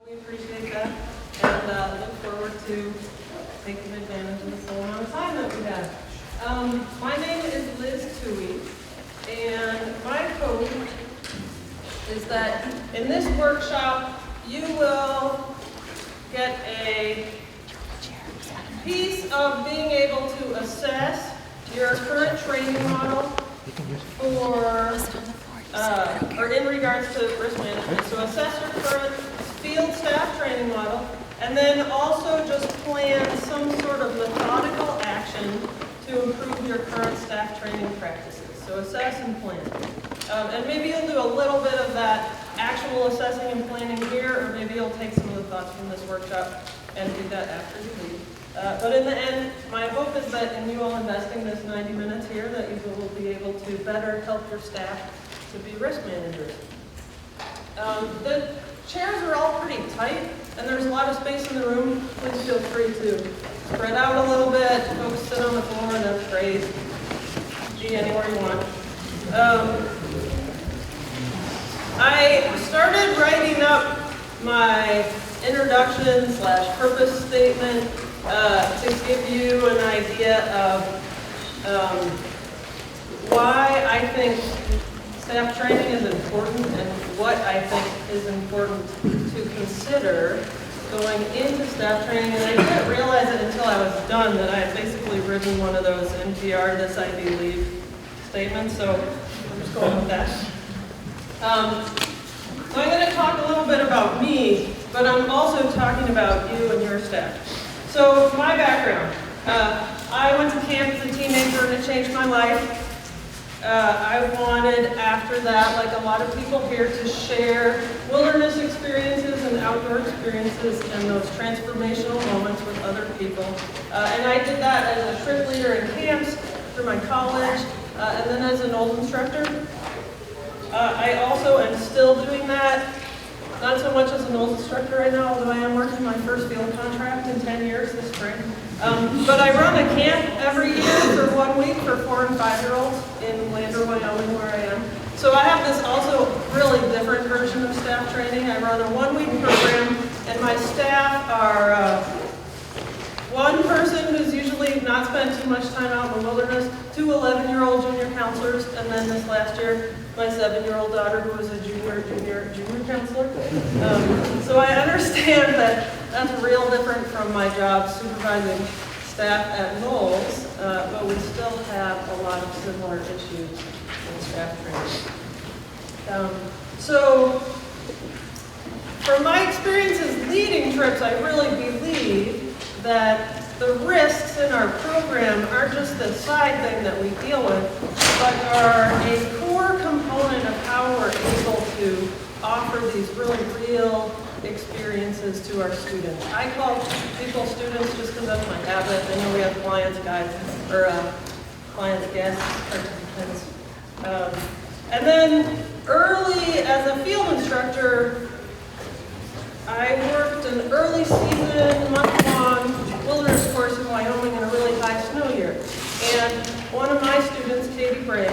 We appreciate that and look forward to taking advantage of the full amount of time that we have. My name is Liz Tui, and my hope is that in this workshop you will get a piece of being able to assess your current training model for or in regards to risk management. So assess your current field staff training model, and then also just plan some sort of methodical action to improve your current staff training practices. So assess and plan. And maybe you'll do a little bit of that actual assessing and planning here, or maybe you'll take some of the thoughts from this workshop and do that after you leave. But in the end, my hope is that in you all investing this 90 minutes here, that you will be able to better help your staff to be risk managers. The chairs are all pretty tight, and there's a lot of space in the room. Please feel free to spread out a little bit. Folks sit on the floor, and that's great. Be anywhere you want. I started writing up my introduction / purpose statement to give you an idea of why I think staff training is important and what I think is important to consider going into staff training. And I didn't realize it until I was done that I had basically written one of those NPR This I Believe statements, so I'm just going with that. So I'm going to talk a little bit about me, but I'm also talking about you and your staff. So my background, I went to camp as a teenager and it changed my life. I wanted, after that, like a lot of people here, to share wilderness experiences and outdoor experiences and those transformational moments with other people. And I did that as a trip leader in camps through my college, and then as an old instructor. I also am still doing that, not so much as an old instructor right now, although I am working my first field contract in 10 years this spring. But I run a camp every year for 1 week for 4- and 5-year-olds in Lander, Wyoming, where I am. So I have this also really different version of staff training. I run a 1-week program, and my staff are one person who's usually not spent too much time out in the wilderness, 2 11-year-old junior counselors, and then this last year, my 7-year-old daughter who was a junior counselor. So I understand that that's real different from my job supervising staff at Knowles, but we still have a lot of similar issues in staff training. So from my experiences leading trips, I really believe that the risks in our program aren't just the side thing that we deal with, but are a core component of how we're able to offer these really real experiences to our students. I call people students just because that's my habit. I know we have clients, guys, or clients, guests, participants. And then early as a field instructor, I worked an early season, month-long wilderness course in Wyoming in a really high snow year. And one of my students, Katie Brain,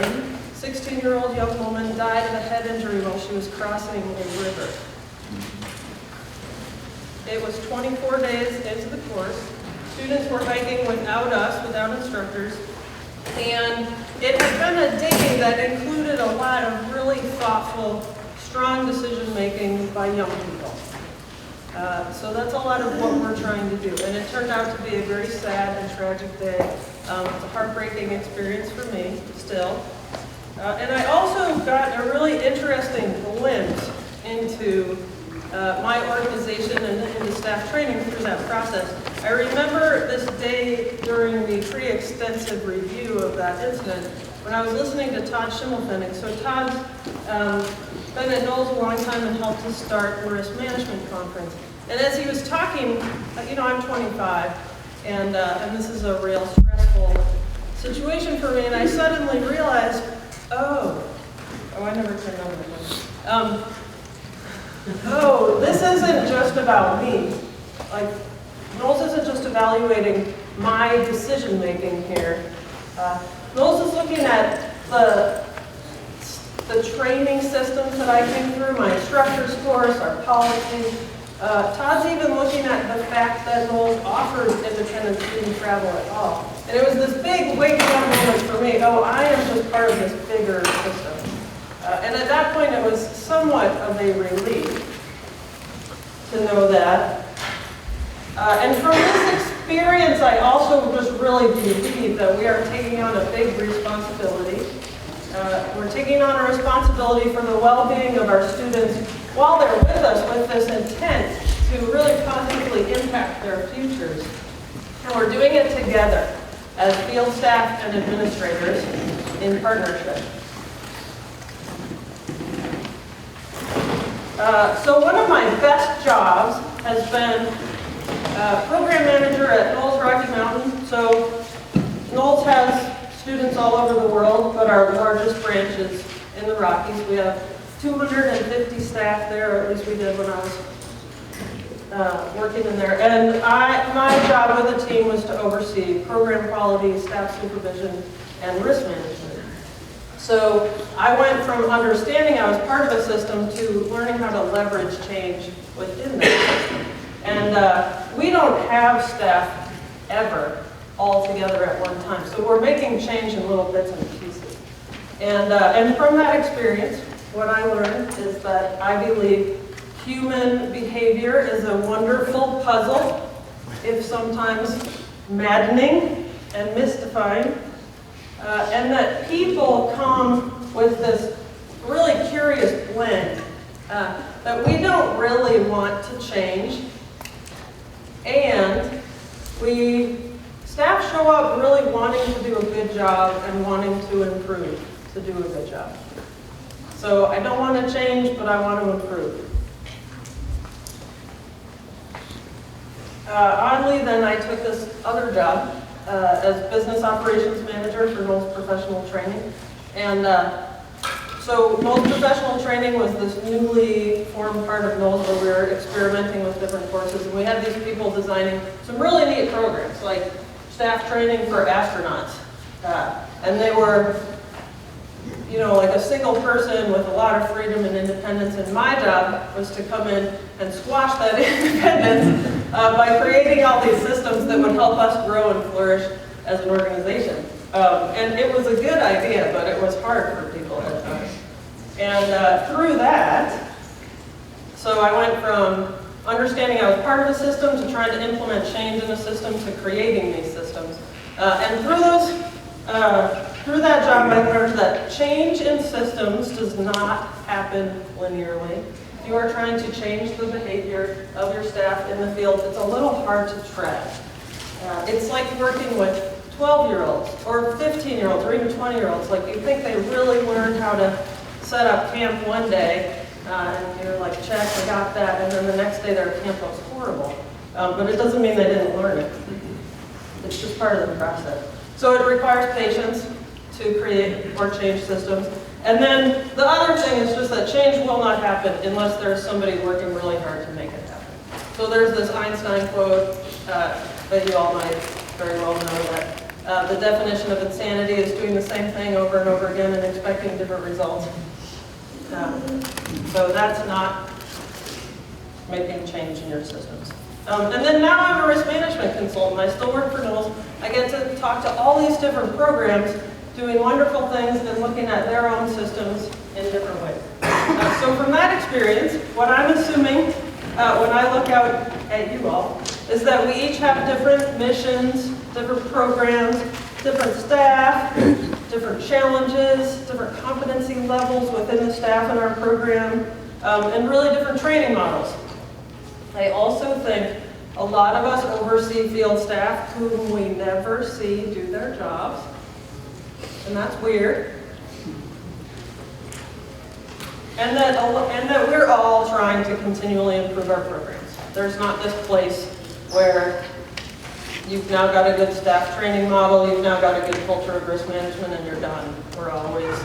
16-year-old young woman, died of a head injury while she was crossing a river. It was 24 days into the course. Students were hiking without us, without instructors. And it had been a day that included a lot of really thoughtful, strong decision-making by young people. So that's a lot of what we're trying to do. And it turned out to be a very sad and tragic day. It's a heartbreaking experience for me, still. And I also got a really interesting glimpse into my organization and into staff training through that process. I remember this day during the pretty extensive review of that incident when I was listening to Todd Schimmelpfennig. So Todd's been at Knowles a long time and helped to start the risk management conference. And as he was talking, I'm 25, and this is a real stressful situation for me, and I suddenly realized, I never turned on the phone. This isn't just about me. Like, Knowles isn't just evaluating my decision-making here. Knowles is looking at the training systems that I came through, my instructor's course, our policies, Todd's even looking at the fact that Knowles offers independent student travel at all. And it was this big waking up moment for me. Oh, I am just part of this bigger system. And at that point, it was somewhat of a relief to know that. And from this experience, I also just really believe that we are taking on a big responsibility. We're taking on a responsibility for the well-being of our students while they're with us with this intent to really positively impact their futures. And we're doing it together as field staff and administrators in partnership. So one of my best jobs has been program manager at Knowles Rocky Mountain. So Knowles has students all over the world, but our largest branch is in the Rockies. We have 250 staff there, or at least we did when I was working in there. And my job with the team was to oversee program quality, staff supervision, and risk management. So I went from understanding I was part of a system to learning how to leverage change within that system. And we don't have staff ever all together at one time. So we're making change in little bits and pieces. And from that experience, what I learned is that I believe human behavior is a wonderful puzzle, if sometimes maddening and mystifying, and that people come with this really curious blend that we don't really want to change, and staff show up really wanting to do a good job and wanting to improve, to do a good job. So I don't want to change, but I want to improve. Oddly, then I took this other job as business operations manager for Knowles Professional Training. And so Knowles Professional Training was this newly formed part of Knowles where we were experimenting with different courses. And we had these people designing some really neat programs, like staff training for astronauts. And they were, you know, like a single person with a lot of freedom and independence. And my job was to come in and squash that independence by creating all these systems that would help us grow and flourish as an organization. And it was a good idea, but it was hard for people at times. And through that, so I went from understanding I was part of a system to trying to implement change in a system to creating these systems. And through that job, I learned that change in systems does not happen linearly. If you are trying to change the behavior of your staff in the field, it's a little hard to track. It's like working with 12-year-olds or 15-year-olds or even 20-year-olds. Like you think they really learned how to set up camp one day, and you're like, check, I got that, and then the next day their camp was horrible. But it doesn't mean they didn't learn it. It's just part of the process. So it requires patience to create or change systems. And then the other thing is just that change will not happen unless there's somebody working really hard to make it happen. So there's this Einstein quote that you all might very well know that the definition of insanity is doing the same thing over and over again and expecting different results. So that's not making change in your systems. And then now I'm a risk management consultant. I still work for Knowles. I get to talk to all these different programs doing wonderful things and looking at their own systems in different ways. So from that experience, what I'm assuming when I look out at you all is that we each have different missions, different programs, different staff, different challenges, different competency levels within the staff in our program, and really different training models. I also think a lot of us oversee field staff whom we never see do their jobs. And that's weird. And that we're all trying to continually improve our programs. There's not this place where you've now got a good staff training model, you've now got a good culture of risk management, and you're done. We're always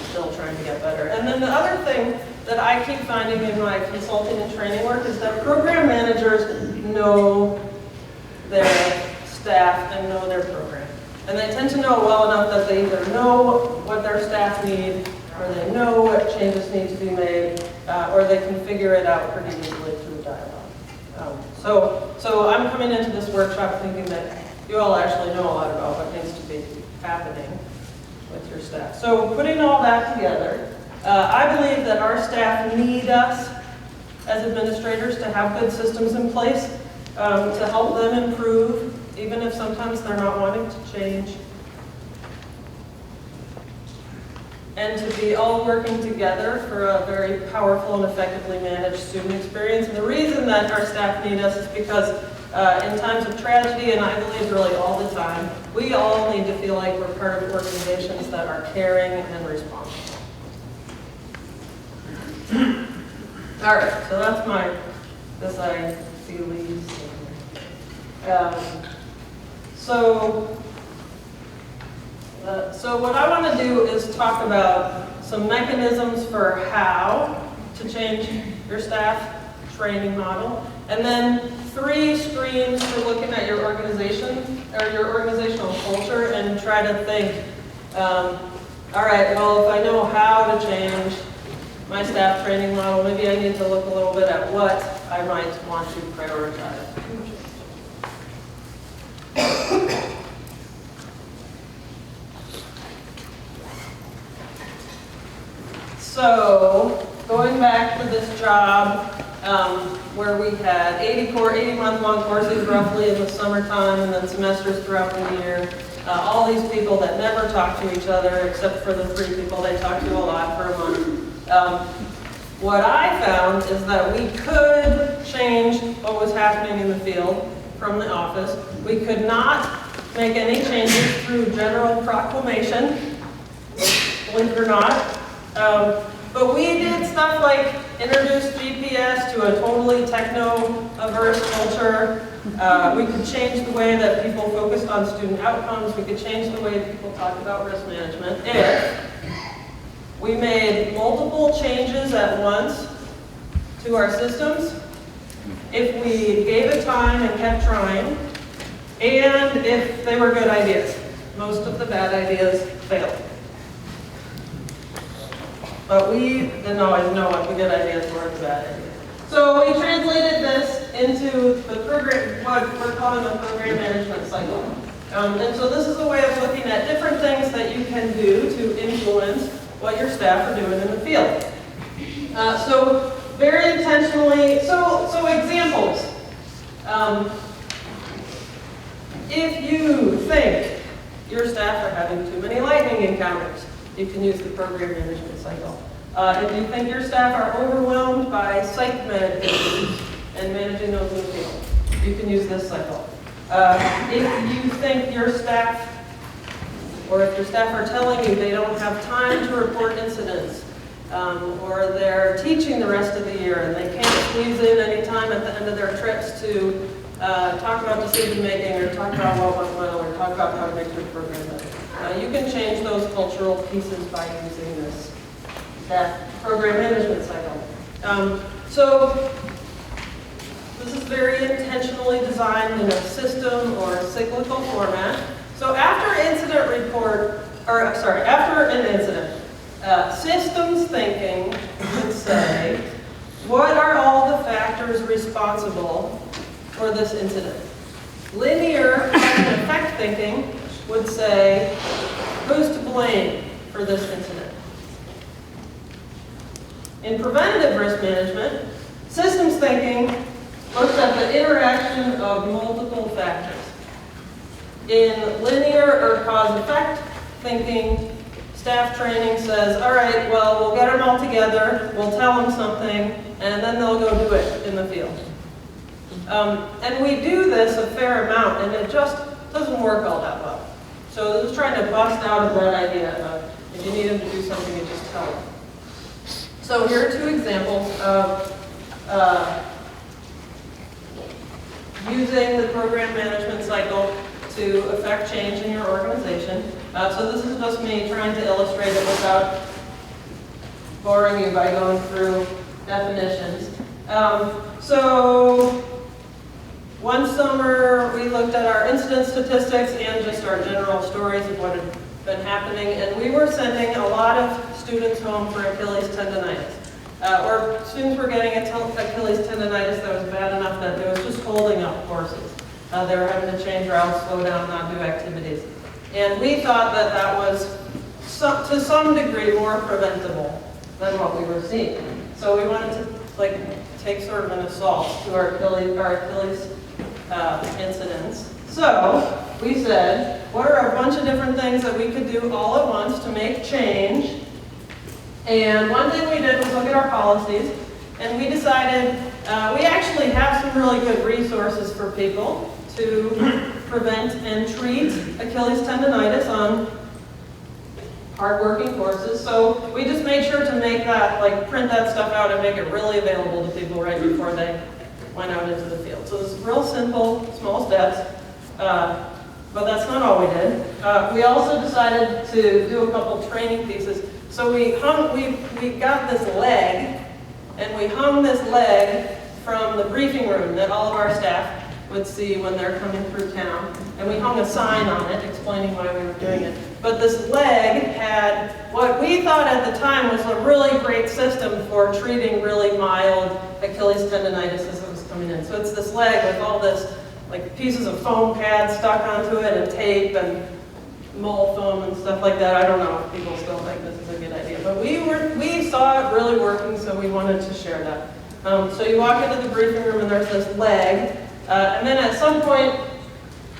still trying to get better. And then the other thing that I keep finding in my consulting and training work is that program managers know their staff and know their program. And they tend to know well enough that they either know what their staff need, or they know what changes need to be made, or they can figure it out pretty easily through dialogue. So I'm coming into this workshop thinking that you all actually know a lot about what needs to be happening with your staff. So putting all that together, I believe that our staff need us as administrators to have good systems in place to help them improve, even if sometimes they're not wanting to change. And to be all working together for a very powerful and effectively managed student experience. And the reason that our staff need us is because in times of tragedy, and I believe really all the time, we all need to feel like we're part of organizations that are caring and responsible. All right, so that's my feelies. So what I want to do is talk about some mechanisms for how to change your staff training model, and then 3 streams for looking at your organization or your organizational culture and try to think, all right, well, if I know how to change my staff training model, maybe I need to look a little bit at what I might want to prioritize. So, going back to this job where we had 80-month-long courses roughly in the summertime and then semesters throughout the year. All these people that never talk to each other except for the 3 people they talk to a lot for a month. What I found is that we could change what was happening in the field from the office. We could not make any changes through general proclamation, believe it or not. But we did stuff like introduce GPS to a totally techno-averse culture. We could change the way that people focused on student outcomes. We could change the way people talked about risk management if we made multiple changes at once to our systems, if we gave it time and kept trying, and if they were good ideas. Most of the bad ideas failed. But we didn't always know what the good ideas were and the bad ideas. So we translated this into the program, what we're calling the program management cycle. And so this is a way of looking at different things that you can do to influence what your staff are doing in the field. So very intentionally, so examples. If you think your staff are having too many lightning encounters, you can use the program management cycle. If you think your staff are overwhelmed by psych med issues and managing those in the field, you can use this cycle. If you think your staff, or if your staff are telling you they don't have time to report incidents, or they're teaching the rest of the year and they can't squeeze in any time at the end of their trips to talk about decision making or talk about what went well or talk about how to make your program better. You can change those cultural pieces by using that program management cycle. So this is very intentionally designed in a system or a cyclical format. So after after an incident, systems thinking would say, what are all the factors responsible for this incident? Linear cause and effect thinking would say, who's to blame for this incident? In preventative risk management, systems thinking looks at the interaction of multiple factors. In linear or cause-effect thinking, staff training says, all right, well, we'll get them all together, we'll tell them something, and then they'll go do it in the field. And we do this a fair amount, and it just doesn't work all that well. So this is trying to bust out of that idea. If you need them to do something, you just tell them. So here are 2 examples of using the program management cycle to affect change in your organization. So this is just me trying to illustrate it without boring you by going through definitions. So one summer we looked at our incident statistics and just our general stories of what had been happening, and we were sending a lot of students home for Achilles tendonitis. or students were getting Achilles tendonitis that was bad enough that it was just holding up courses. They were having to change routes, slow down, not do activities. And we thought that that was, to some degree, more preventable than what we were seeing. So we wanted to take sort of an assault to our Achilles incidents. So we said, what are a bunch of different things that we could do all at once to make change? And one thing we did was look at our policies, and we decided we actually have some really good resources for people to prevent and treat Achilles tendonitis on hardworking courses. So we just made sure to make that, print that stuff out and make it really available to people right before they went out into the field. So this is real simple, small steps, but that's not all we did. We also decided to do a couple training pieces. So we got this leg, and we hung this leg from the briefing room that all of our staff would see when they're coming through town. And we hung a sign on it explaining why we were doing it. But this leg had what we thought at the time was a really great system for treating really mild Achilles tendonitis as it was coming in. So it's this leg with all this pieces of foam pads stuck onto it and tape and mole foam and stuff like that. I don't know if people still think this is a good idea, but we saw it really working, so we wanted to share that. So you walk into the briefing room and there's this leg, and then at some point,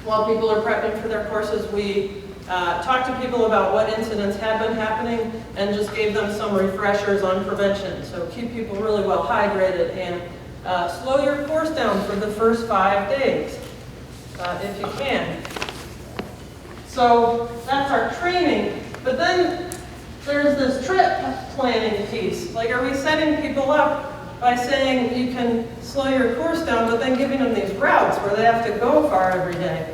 while people are prepping for their courses, we talked to people about what incidents had been happening and just gave them some refreshers on prevention. So keep people really well hydrated and slow your course down for the first 5 days, if you can. So that's our training, but then there's this trip planning piece. Are we setting people up by saying you can slow your course down, but then giving them these routes where they have to go far every day,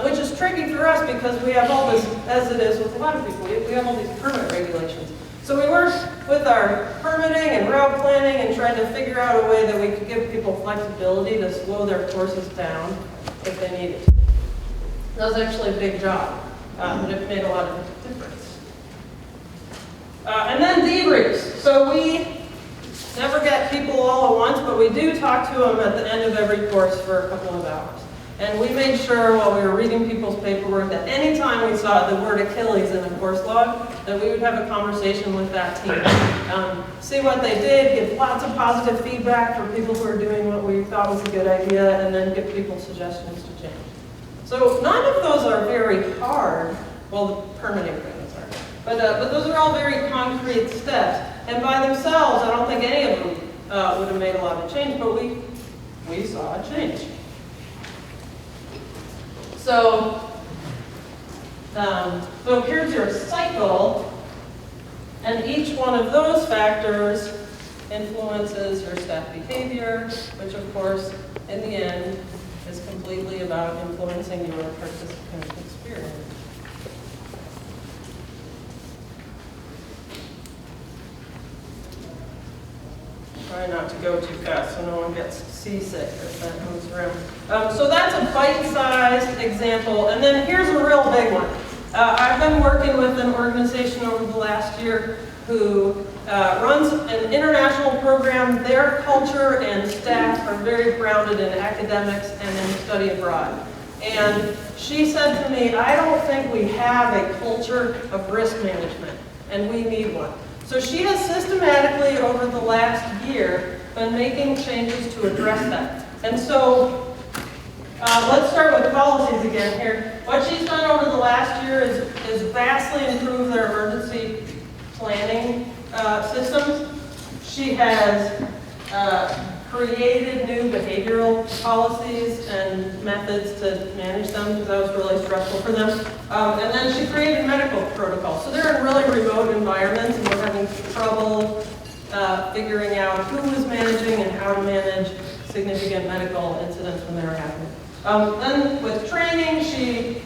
which is tricky for us because we have all this, as it is with a lot of people, we have all these permit regulations. So we worked with our permitting and route planning and tried to figure out a way that we could give people flexibility to slow their courses down if they needed to. That was actually a big job, but it made a lot of difference. And then debriefs. So we never get people all at once, but we do talk to them at the end of every course for a couple of hours. And we made sure while we were reading people's paperwork that anytime we saw the word Achilles in a course log, that we would have a conversation with that team. See what they did, give lots of positive feedback for people who are doing what we thought was a good idea, and then give people suggestions to change. So none of those are very hard. Well, the permitting things are. But those are all very concrete steps. And by themselves, I don't think any of them would have made a lot of change, but we saw a change. So here's your cycle, and each one of those factors influences your staff behavior, which of course, in the end, is completely about influencing your participant experience. Try not to go too fast so no one gets seasick as that comes around. So that's a bite-sized example. And then here's a real big one. I've been working with an organization over the last year who runs an international program. Their culture and staff are very grounded in academics and in study abroad. And she said to me, I don't think we have a culture of risk management, and we need one. So she has systematically, over the last year, been making changes to address that. And so, let's start with policies again here. What she's done over the last year is vastly improve their emergency planning systems. She has created new behavioral policies and methods to manage them because that was really stressful for them. And then she created medical protocols. So they're in really remote environments and we're having trouble figuring out who was managing and how to manage significant medical incidents when they were happening. Then with training, she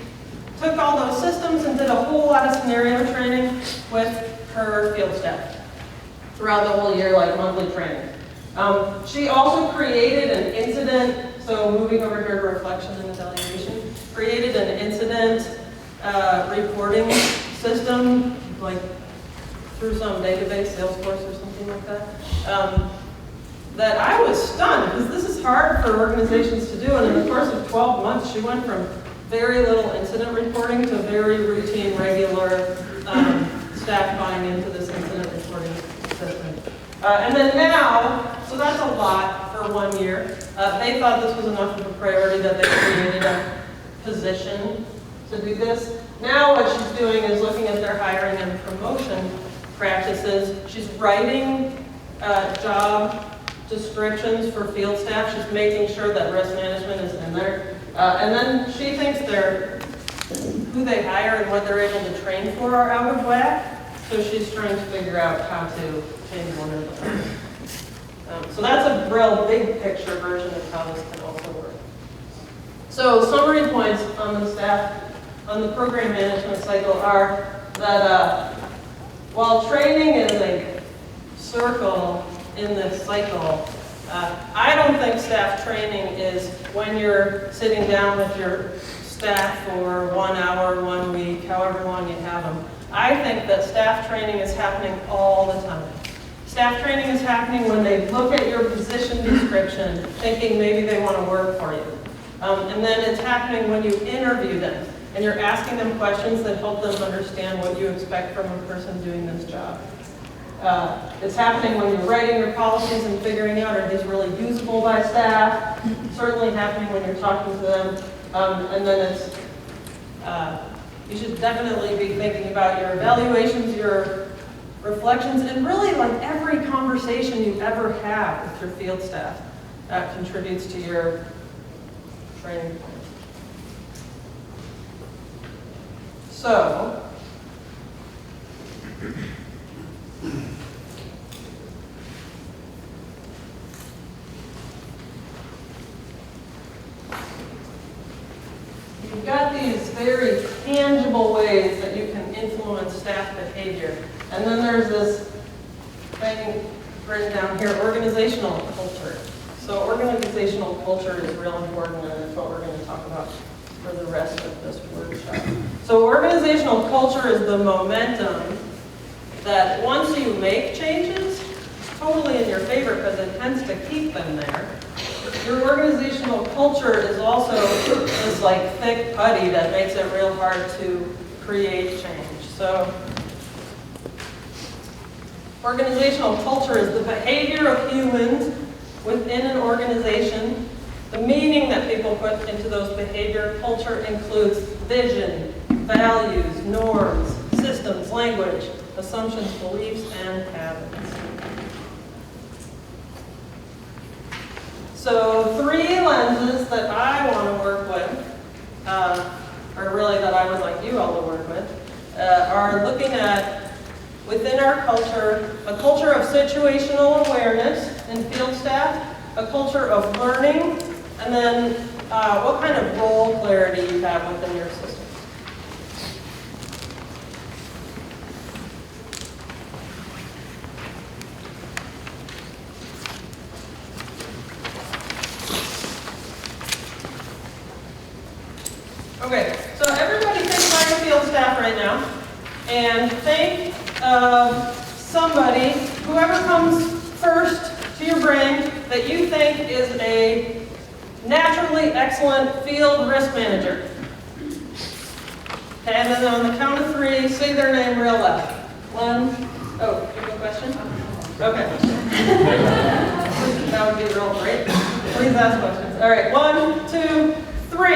took all those systems and did a whole lot of scenario training with her field staff throughout the whole year, like monthly training. She also created an incident, so moving over here to reflection and evaluation, created an incident reporting system, like through some database, Salesforce or something. something like that. That I was stunned, because this is hard for organizations to do, and in the course of 12 months, she went from very little incident reporting to very routine, regular staff buying into this incident reporting system. And then now, so that's a lot for 1 year. They thought this was enough of a priority that they created a position to do this. Now what she's doing is looking at their hiring and promotion practices. She's writing job descriptions for field staff. She's making sure that risk management is in there. And then she thinks who they hire and what they're able to train for are out of whack. So she's trying to figure out how to change one or the other. So that's a real big picture version of how this can also work. So summary points on the staff, on the program management cycle are that while training is a circle in this cycle, I don't think staff training is when you're sitting down with your staff for 1 hour, 1 week, however long you have them. I think that staff training is happening all the time. Staff training is happening when they look at your position description, thinking maybe they want to work for you. And then it's happening when you interview them, and you're asking them questions that help them understand what you expect from a person doing this job. It's happening when you're writing your policies and figuring out, are these really usable by staff? Certainly happening when you're talking to them. And then it's, you should definitely be thinking about your evaluations, your reflections, and really like every conversation you ever have with your field staff that contributes to your training plan. So, you've got these very tangible ways that you can influence staff behavior. And then there's this thing written down here, organizational culture. So organizational culture is real important, and it's what we're going to talk about for the rest of this workshop. So organizational culture is the momentum that once you make changes, it's totally in your favor because it tends to keep them there. Your organizational culture is also this like thick putty that makes it real hard to create change. So organizational culture is the behavior of humans within an organization. The meaning that people put into those behavior. Culture includes vision, values, norms, systems, language, assumptions, beliefs, and habits. So 3 lenses that I want to work with, or really that I would like you all to work with, are looking at, within our culture, a culture of situational awareness in field staff, a culture of learning, and then what kind of role clarity you have within your system. Okay, so everybody think about your field staff right now, and think of somebody, whoever comes first to your brain, that you think is a naturally excellent field risk manager. Okay, and then on the count of 3, say their name real loud. 1, oh, you have a question? Okay. That would be real great. Please ask questions. All right, 1, 2, 3.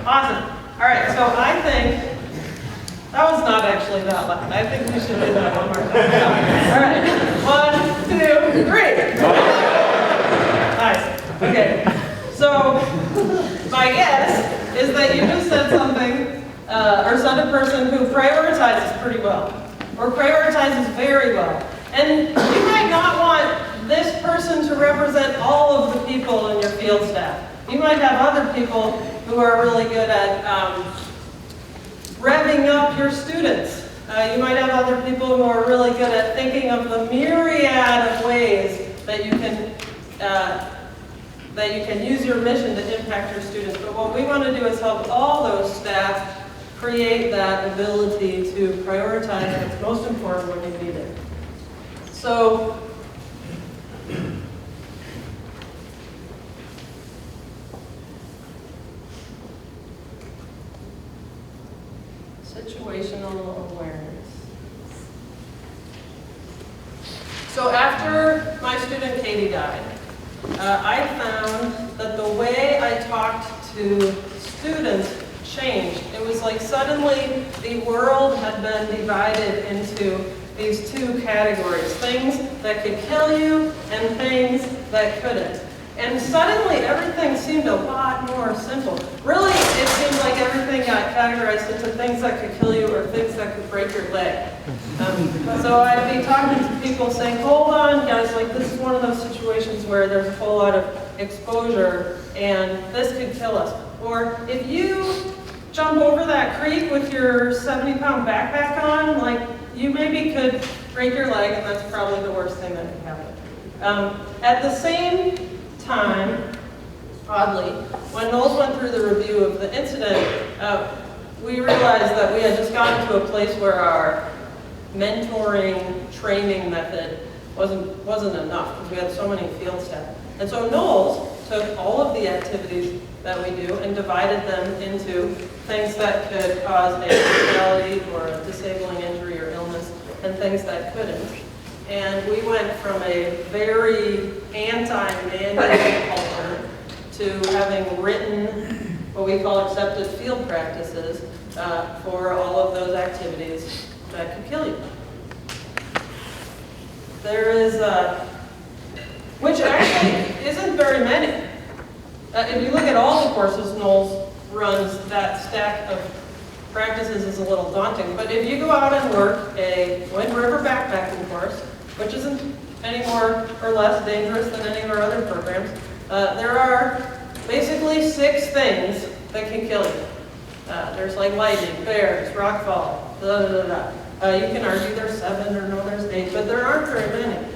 Awesome. All right, so I think, that was not actually that loud. I think we should do that one more time. All right, 1, 2, 3. Nice. Okay, so my guess is that you just said something, or said a person who prioritizes pretty well, or prioritizes very well. And you might not want this person to represent all of the people in your field staff. You might have other people who are really good at revving up your students. You might have other people who are really good at thinking of the myriad of ways that you can use your mission to impact your students. But what we want to do is help all those staff create that ability to prioritize what's most important when you need it. So, situational awareness. So after my student Katie died, I found that the way I talked to students changed. It was like suddenly the world had been divided into these two categories, things that could kill you and things that couldn't. And suddenly everything seemed a lot more simple. Really, it seemed like everything got categorized into things that could kill you or things that could break your leg. So I'd be talking to people saying, hold on guys, like this is one of those situations where there's a whole lot of exposure and this could kill us. Or if you jump over that creek with your 70-pound backpack on, like you maybe could break your leg and that's probably the worst thing that could happen. At the same time, oddly, when Knowles went through the review of the incident, we realized that we had just gotten to a place where our mentoring training method wasn't enough because we had so many field staff. And so Knowles took all of the activities that we do and divided them into things that could cause a fatality or a disabling injury or illness and things that couldn't. And we went from a very anti-manual culture to having written what we call accepted field practices for all of those activities that could kill you. There is, which actually isn't very many. If you look at all the courses Knowles runs, that stack of practices is a little daunting. But if you go out and work a Wind River backpacking course, which isn't any more or less dangerous than any of our other programs, there are basically 6 things that can kill you. There's like lightning, bears, rockfall, you can argue there's 7 or no, there's 8, but there aren't very many.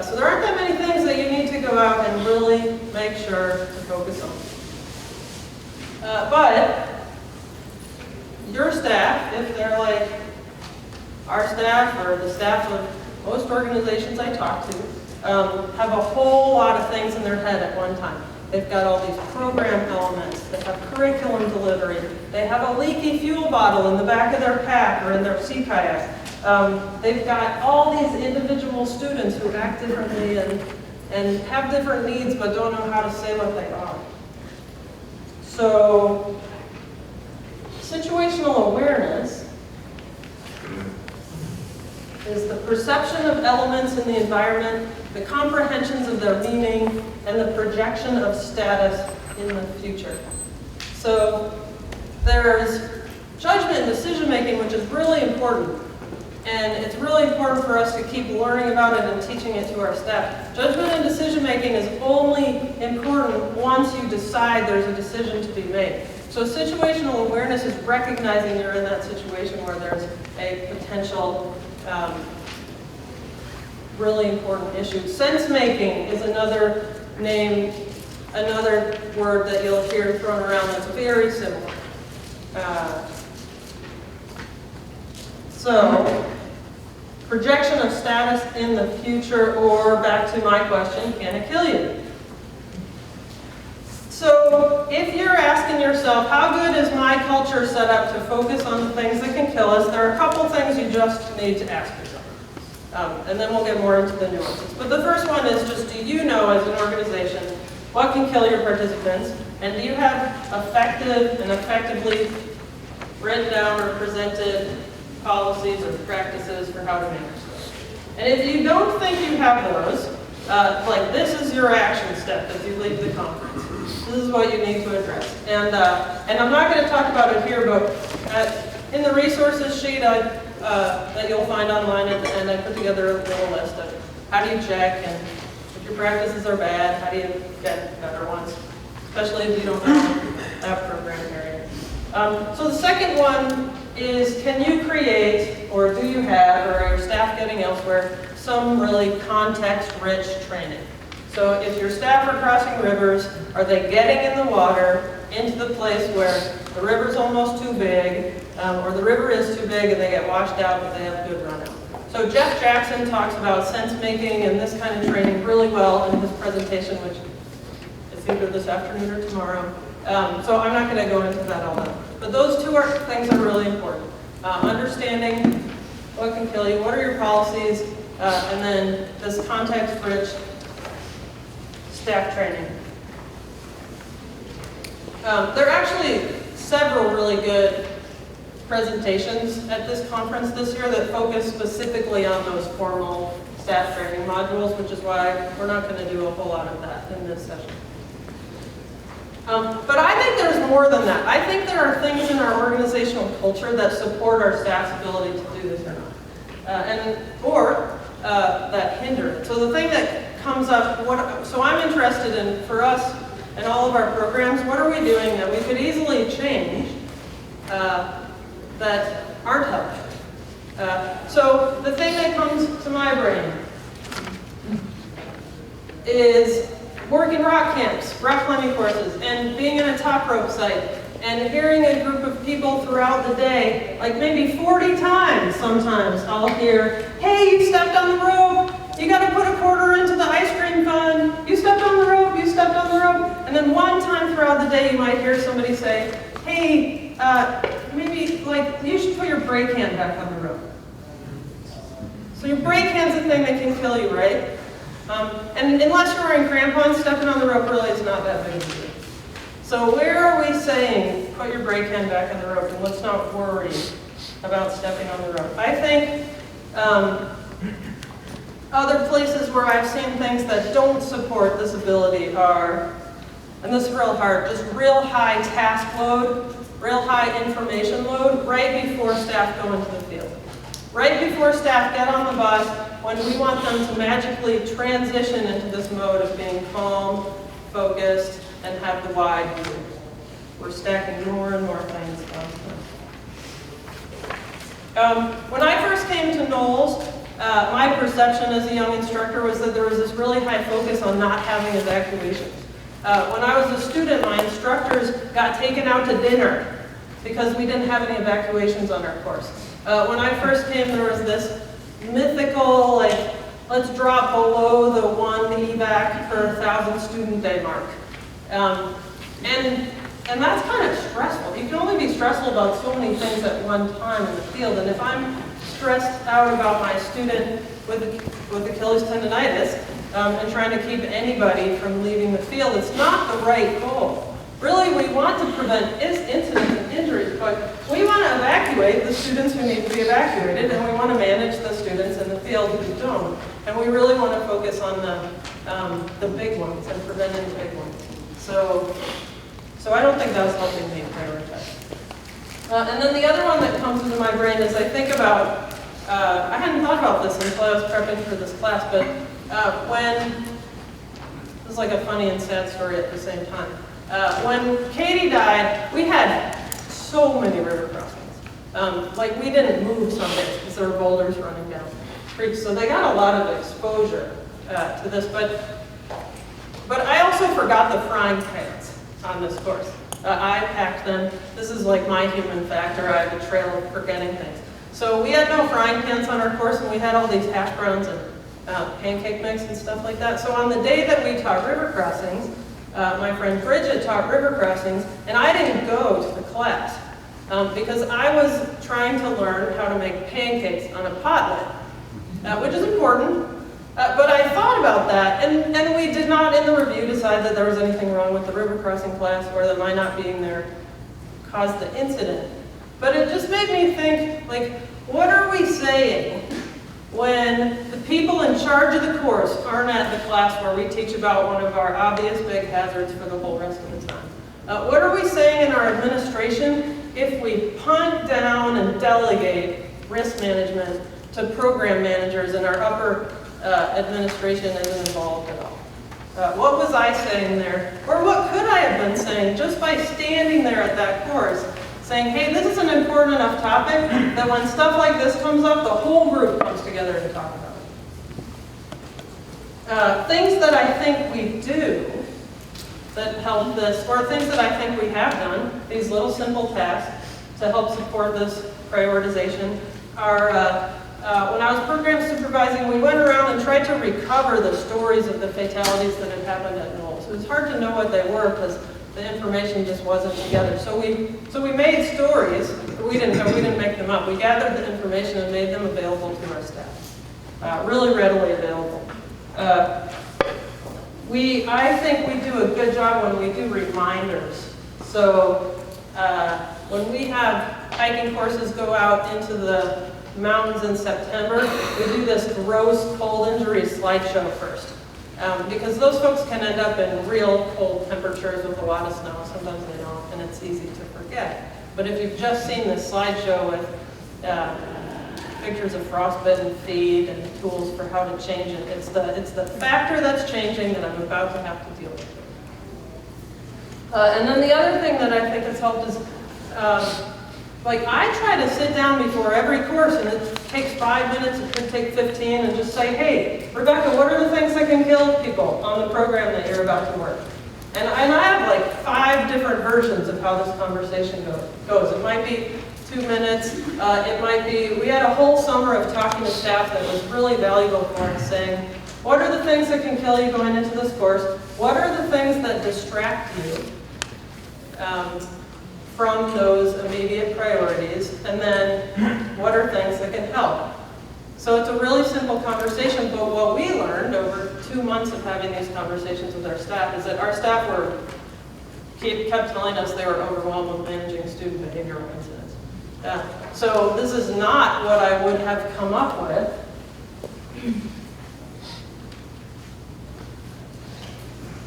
So there aren't that many things that you need to go out and really make sure to focus on. But your staff, if they're like our staff or the staff of most organizations I talk to, have a whole lot of things in their head at one time. They've got all these program elements, they have curriculum delivery, they have a leaky fuel bottle in the back of their pack or in their sea kayak. They've got all these individual students who act differently and have different needs but don't know how to say what they are. So, situational awareness is the perception of elements in the environment, the comprehensions of their meaning, and the projection of status in the future. So there's judgment and decision making, which is really important. And it's really important for us to keep learning about it and teaching it to our staff. Judgment and decision making is only important once you decide there's a decision to be made. So situational awareness is recognizing you're in that situation where there's a potential really important issue. Sense making is another name, another word that you'll hear thrown around that's very similar. So, projection of status in the future, or back to my question, can it kill you? So, if you're asking yourself, how good is my culture set up to focus on the things that can kill us, there are a couple things you just need to ask yourself. And then we'll get more into the nuances. But the first one is just, do you know as an organization what can kill your participants? And do you have effective and effectively written down or presented policies or practices for how to manage those? And if you don't think you have those, like this is your action step as you leave the conference. This is what you need to address. And I'm not going to talk about it here, but in the resources sheet that you'll find online at the end, I put together a little list of how do you check, and if your practices are bad, how do you get better ones, especially if you don't have that program area. So the second one is, can you create, or do you have, or are your staff getting elsewhere, some really context-rich training? So if your staff are crossing rivers, are they getting in the water into the place where the river's almost too big, or the river is too big and they get washed out but they have a good run out? So Jeff Jackson talks about sense making and this kind of training really well in his presentation, which is either this afternoon or tomorrow. So I'm not going to go into that all that. But those two things are really important. Understanding what can kill you, what are your policies, and then this context-rich staff training. There are actually several really good presentations at this conference this year that focus specifically on those formal staff training modules, which is why we're not going to do a whole lot of that in this session. But I think there's more than that. I think there are things in our organizational culture that support our staff's ability to do this or not, or that hinder it. So the thing that comes up, so I'm interested in, for us and all of our programs, what are we doing that we could easily change that aren't helping? So the thing that comes to my brain is working rock camps, rock climbing courses, and being in a top rope site, and hearing a group of people throughout the day, like maybe 40 times sometimes, I'll hear, hey, you stepped on the rope, you got to put a quarter into the ice cream fund, you stepped on the rope, you stepped on the rope, and then one time throughout the day you might hear somebody say, hey, maybe like you should put your brake hand back on the rope. So your brake hand's the thing that can kill you, right? And unless you're wearing crampons, stepping on the rope really is not that big of a deal. So where are we saying, put your brake hand back on the rope and let's not worry about stepping on the rope? I think other places where I've seen things that don't support this ability are, and this is real hard, just real high task load, real high information load right before staff go into the field. Right before staff get on the bus, when we want them to magically transition into this mode of being calm, focused, and have the wide view. We're stacking more and more things on. When I first came to Knowles, my perception as a young instructor was that there was this really high focus on not having evacuations. When I was a student, my instructors got taken out to dinner because we didn't have any evacuations on our course. When I first came, there was this mythical, like, let's drop below the 1 evac per 1,000 student day mark. And that's kind of stressful. You can only be stressful about so many things at one time in the field. And if I'm stressed out about my student with Achilles tendonitis and trying to keep anybody from leaving the field, it's not the right goal. Really, we want to prevent incidents and injuries, but we want to evacuate the students who need to be evacuated, and we want to manage the students in the field who don't. And we really want to focus on the big ones and preventing the big ones. So I don't think that's helping me prioritize. And then the other one that comes into my brain is I think about, I hadn't thought about this until I was prepping for this class, but this is like a funny and sad story at the same time. When Katie died, we had so many river crossings. Like we didn't move some days because there were boulders running down creeks, so they got a lot of exposure to this. But I also forgot the frying pans on this course. I packed them. This is like my human factor. I have a trail of forgetting things. So we had no frying pans on our course, and we had all these hash browns and pancake mix and stuff like that. So on the day that we taught river crossings, my friend Bridget taught river crossings, and I didn't go to the class because I was trying to learn how to make pancakes on a pot lid, which is important. But I thought about that, and we did not, in the review, decide that there was anything wrong with the river crossing class or that my not being there caused the incident. But it just made me think, like, what are we saying when the people in charge of the course aren't at the class where we teach about one of our obvious big hazards for the whole rest of the time? What are we saying in our administration if we punt down and delegate risk management to program managers and our upper administration isn't involved at all? What was I saying there? Or what could I have been saying just by standing there at that course saying, hey, this is an important enough topic that when stuff like this comes up, the whole group comes together to talk about it. Things that I think we do that help this, or things that I think we have done, these little simple tasks to help support this prioritization, are when I was program supervising, we went around and tried to recover the stories of the fatalities that had happened at Knowles. It was hard to know what they were because the information just wasn't together. So we made stories. We didn't make them up. We gathered the information and made them available to our staff, really readily available. I think we do a good job when we do reminders. So when we have hiking courses go out into the mountains in September, we do this gross cold injury slideshow first. Because those folks can end up in real cold temperatures with a lot of snow. Sometimes they don't, and it's easy to forget. But if you've just seen this slideshow with pictures of frostbitten feet and tools for how to change it, it's the factor that's changing that I'm about to have to deal with. And then the other thing that I think has helped is, like I try to sit down before every course, and it takes 5 minutes, it could take 15, and just say, hey, Rebecca, what are the things that can kill people on the program that you're about to work? And I have like 5 different versions of how this conversation goes. It might be 2 minutes, it might be, we had a whole summer of talking to staff that was really valuable for us, saying, what are the things that can kill you going into this course? What are the things that distract you from those immediate priorities? And then, what are things that can help? So it's a really simple conversation, but what we learned over 2 months of having these conversations with our staff is that our staff kept telling us they were overwhelmed with managing student behavioral incidents. So this is not what I would have come up with.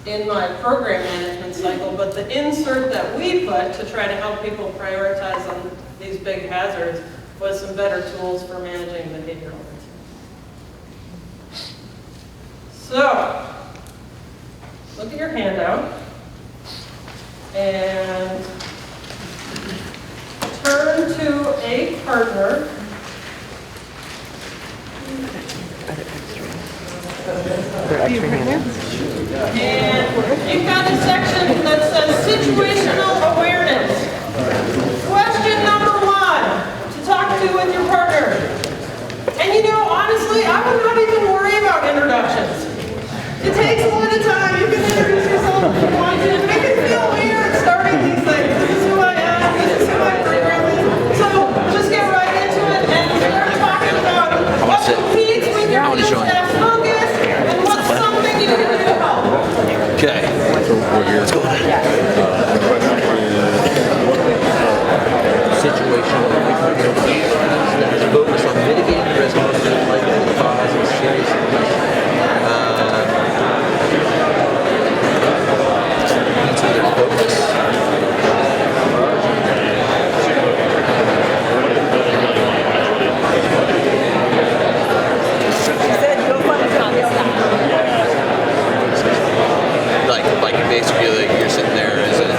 In my program management cycle, but the insert that we put to try to help people prioritize on these big hazards was some better tools for managing behavioral incidents. So, look at your handout and turn to a partner. And you've got a section that says situational awareness. Question number 1 to talk to with your partner. And you know, honestly, I would not even worry about introductions. It takes a little time. You can introduce yourself if you want to. Make it feel weird starting these things. This is who I am. This is who my program is. So just get right into it and start talking about what competes with your staff focus and what's something you can do to help. Okay. Let's go. Situational awareness. Focus on mitigating risk of the cause of serious focus. Like basically, like you're sitting there as a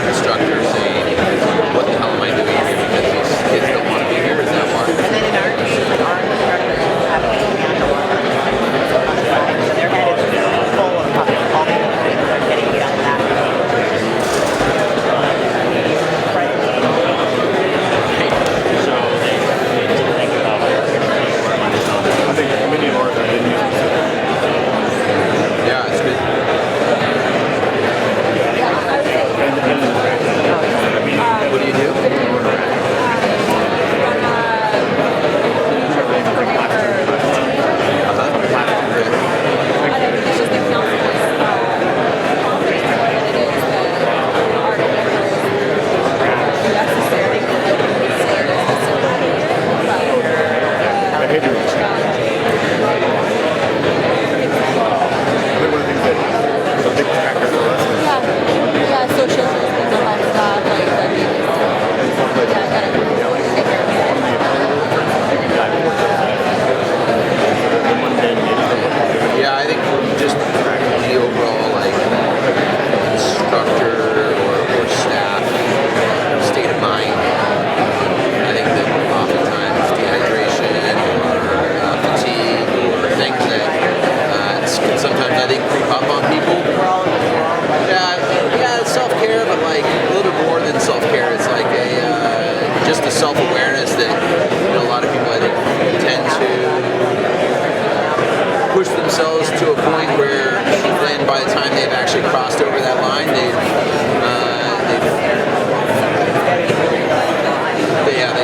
skills to a point where then by the time they've actually crossed over that line, they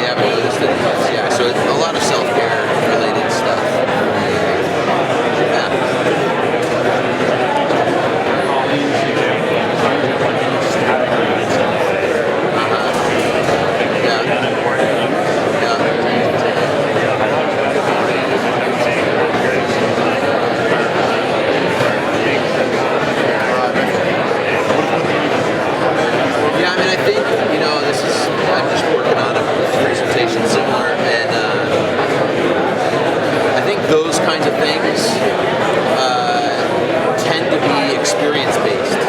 haven't noticed it. Yeah, so it's a lot of self-care related stuff. Yeah, I mean, I think, I'm just working on a presentation similar, and I think those kinds of things tend to be experience-based.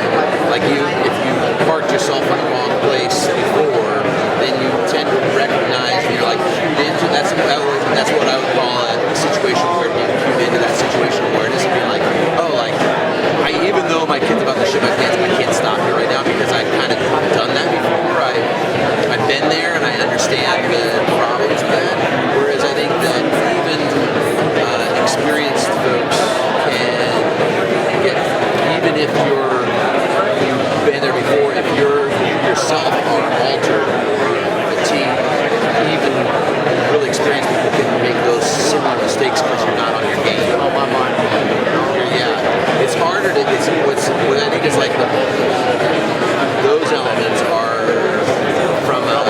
Like if you parked yourself in the wrong place before, then you tend to recognize, and you're like, cued into, that's what I would call a situation where being cued into that situation awareness and being like, oh, like, even though my kid's about to shit my pants, I can't stop here right now because I've kind of done that before. I've been there and I understand the problems of that. Whereas I think that even experienced folks can get, even if you've been there before, if you yourself are altered or fatigued, even really experienced people can make those similar mistakes because you're not on your game. Yeah, it's harder to. What I think is like those elements are from a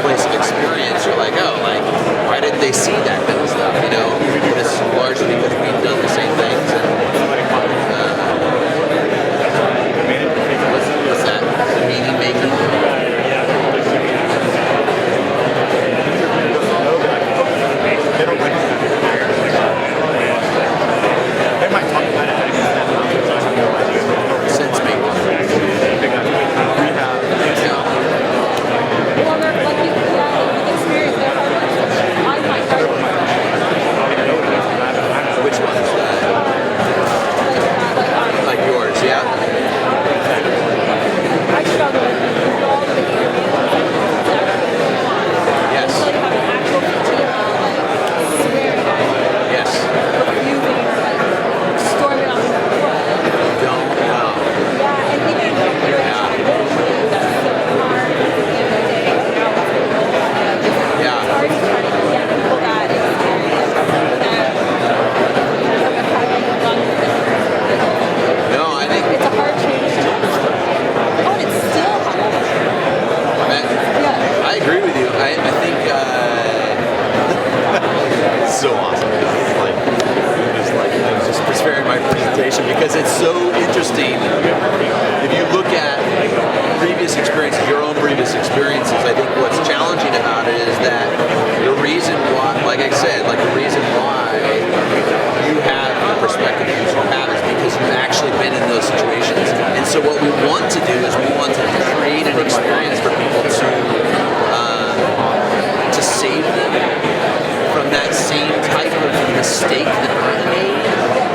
place of experience. You're like, oh, like why didn't they see that kind of stuff? But it's largely because we've done the same things. And what's that? Meaning making. They might talk about it. Sense making. Well, they're like you experience their I find Which ones? Like yours, yeah. I struggle with all the Yes. like having actual fatigue, like swearing at you, Yes. refusing, like storming off the floor. Don't know. Yeah, and even you're that's so hard at the end of the day. Yeah. It's hard to try to get people that experience that No, I think it's a hard change to oh, and it's still hard. Yeah. I agree with you. I think It's so awesome. I was just preparing my presentation because it's so interesting. If you look at previous experiences, your own previous experiences, I think what's challenging about it is that the reason why, like I said, the reason why you have the perspective you have is because you've actually been in those situations. And so what we want to do is we want to create an experience for people to save them from that same type of mistake that I made,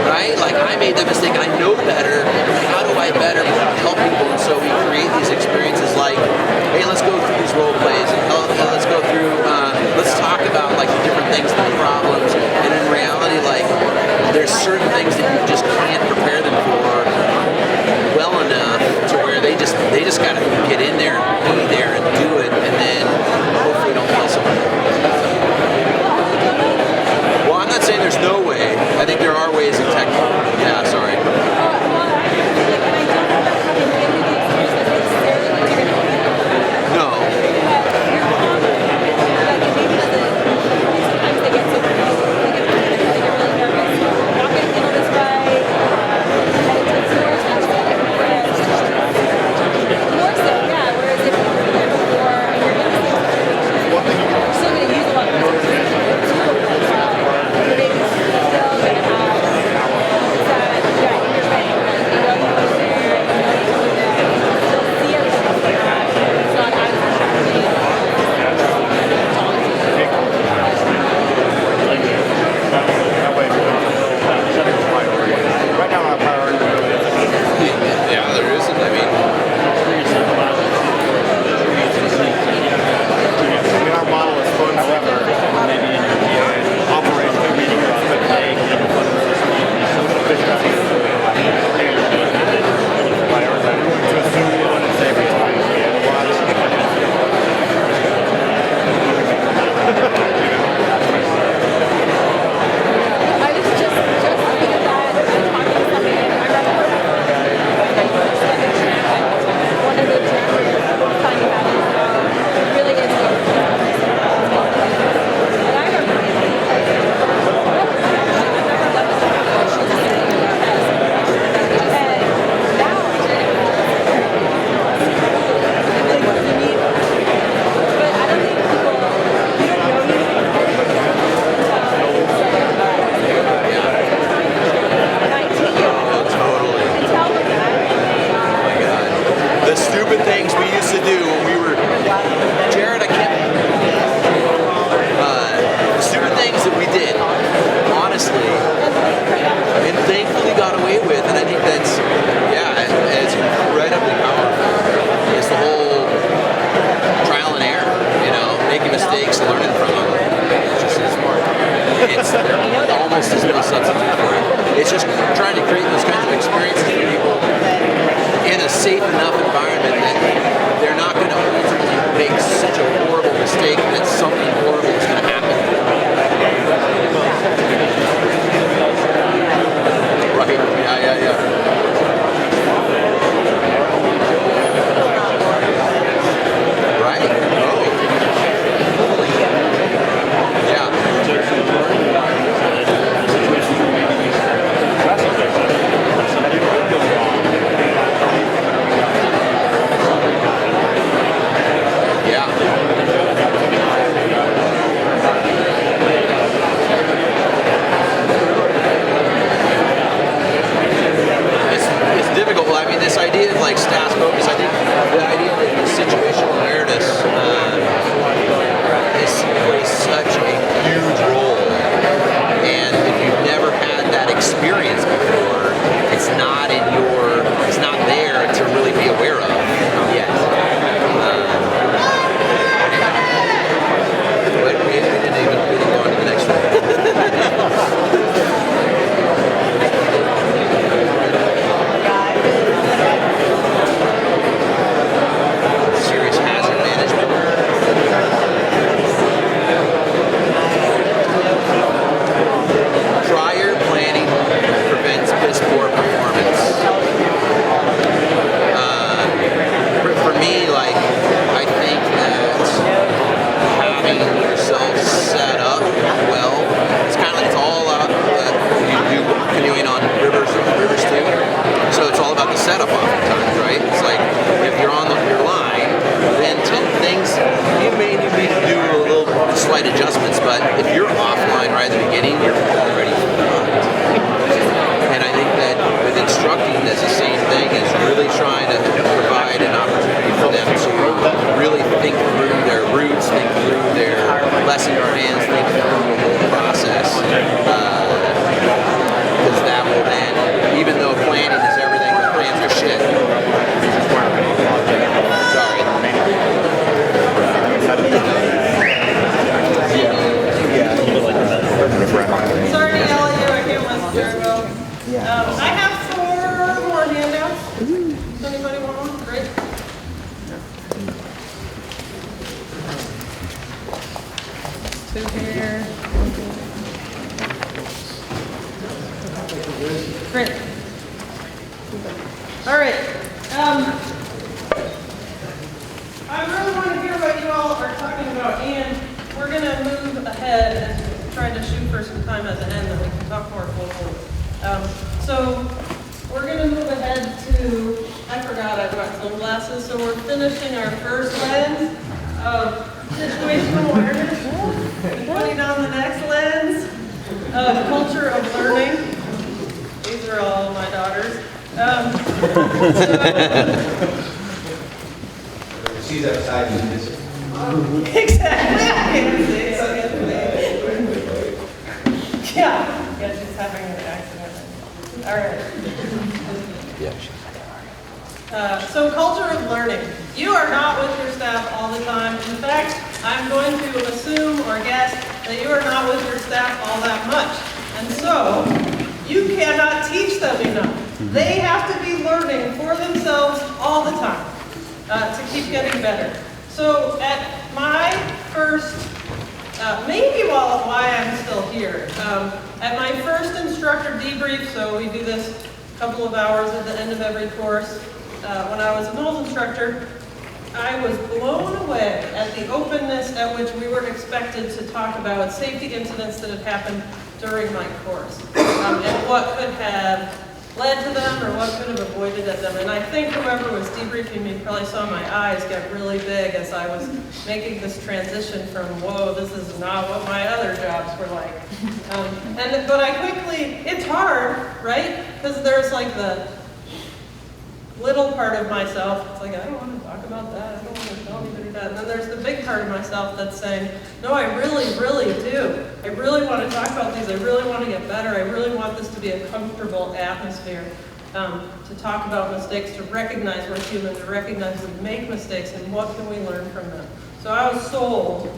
right? Like I made that mistake, I know better. How do I better help people? And so we create these experiences like, hey, let's go through these role plays, and let's go through, let's talk about like the different things and the problems. And in reality, like there's certain things that you just can't prepare them for well enough to where they just got to get in there and be there and do it, and then hopefully don't kill someone. Well, I'm not saying there's no way. I think there are ways in tech. Yeah, sorry. No. very well. I have 4 more handouts. Does anybody want one? Great. Two here. Great. All right. I really want to hear what you all are talking about, and we're going to move ahead and try to shoot for some time at the end that we can talk more fully. So we're going to move ahead to, I forgot I brought sunglasses, so we're finishing our first lens of situational awareness and putting on the next lens of culture of learning. These are all my daughters. She's outside and this. Exactly. I can see. Yeah, she's having an accident. All right. Yeah. So culture of learning. You are not with your staff all the time. In fact, I'm going to assume or guess that you are not with your staff all that much. And so, you cannot teach them enough. They have to be learning for themselves all the time to keep getting better. So at my first, maybe why I'm still here, at my first instructor debrief, so we do this a couple of hours at the end of every course, when I was a middle instructor, I was blown away at the openness at which we were expected to talk about safety incidents that had happened during my course, and what could have led to them or what could have avoided at them. And I think whoever was debriefing me probably saw my eyes get really big as I was making this transition from, whoa, this is not what my other jobs were like. But I quickly, it's hard, right? Because there's like the little part of myself, it's like, I don't want to talk about that, I don't want to tell anybody that. And then there's the big part of myself that's saying, no, I really, really do. I really want to talk about these, I really want to get better, I really want this to be a comfortable atmosphere to talk about mistakes, to recognize we're human, to recognize we make mistakes, and what can we learn from them. So I was sold